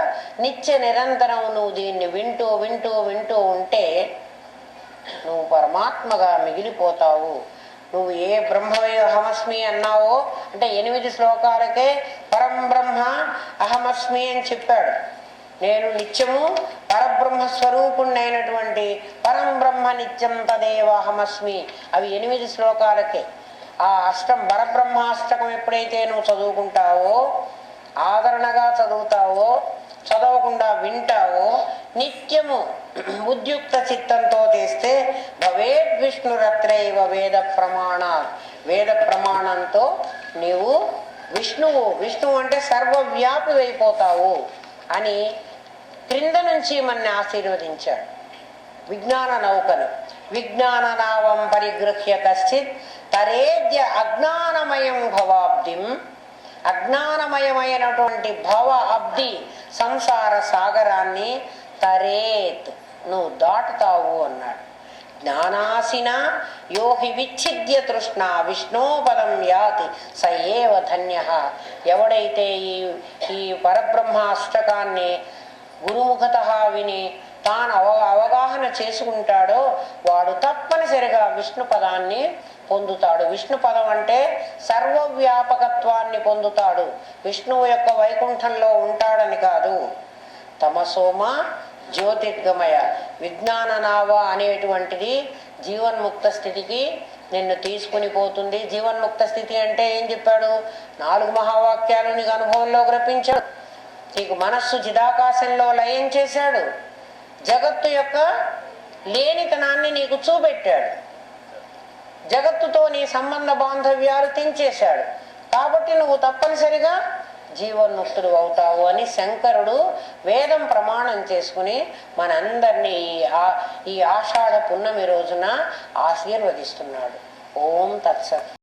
నిత్య నిరంతరం నువ్వు దీన్ని వింటూ వింటూ వింటూ ఉంటే నువ్వు పరమాత్మగా మిగిలిపోతావు. నువ్వు ఏ బ్రహ్మవే అహమస్మి అన్నావో, అంటే 8 శ్లోకాలకే పరం బ్రహ్మ అహమస్మి అని చెప్పాడు. నేను నిత్యము పరబ్రహ్మ స్వరూపుణ్ణైనటువంటి పరం బ్రహ్మ నిత్యం తదేవ అహమస్మి. అవి 8 శ్లోకాలకే. ఆ పరబ్రహ్మాష్టకం ఎప్పుడైతే నువ్వు చదువుకుంటావో, ఆదరణగా చదువుతావో, చదవకుండా వింటావో, నిత్యము ఉద్యుక్త చిత్తంతో చేస్తే భవేద్ విష్ణురత్రైవ వేద ప్రమాణాత్. వేద ప్రమాణంతో నీవు విష్ణువు అంటే సర్వవ్యాపి అయిపోతావు అని క్రింద నుంచి మన్ని ఆశీర్వదించాడు. విజ్ఞాన నౌకను విజ్ఞాన నావం పరిగృహ్య కశ్చిత్ తరేద్య అజ్ఞానమయం భవాబ్దిం. అజ్ఞానమయమైనటువంటి భవ అబ్ది సంసార సాగరాన్ని తరేత్, నువ్వు దాటుతావు అన్నాడు. జ్ఞానాసిన యోహి విచ్ఛిద్య తృష్ణ విష్ణోపదం యాతి స ఏవ ధన్య. ఎవడైతే ఈ పరబ్రహ్మాష్టకాన్ని గురుముఖత విని తాను అవగాహన చేసుకుంటాడో వాడు తప్పనిసరిగా విష్ణు పదాన్ని పొందుతాడు. విష్ణు పదం అంటే సర్వవ్యాపకత్వాన్ని పొందుతాడు. విష్ణువు యొక్క వైకుంఠంలో ఉంటాడని కాదు. తమసోమ జ్యోతిర్గమయ విజ్ఞాన నావ అనేటువంటిది జీవన్ముక్త స్థితికి నిన్ను తీసుకుని పోతుంది. జీవన్ముక్త స్థితి అంటే ఏం చెప్పాడు? 4 మహావాక్యాలు నీకు అనుభవంలోకి రప్పించాడు. నీకు మనస్సు చిదాకాశంలో లయం చేశాడు. జగత్తు యొక్క లేనితనాన్ని నీకు చూపెట్టాడు. జగత్తుతో నీ సంబంధ బాంధవ్యాలు తెంచేశాడు. కాబట్టి నువ్వు తప్పనిసరిగా జీవన్ముక్తుడు అవుతావు అని శంకరుడు వేదం ప్రమాణం చేసుకుని మనందరినీ ఈ ఆషాఢ పున్నమి రోజున ఆశీర్వదిస్తున్నాడు. ఓం తత్సత్.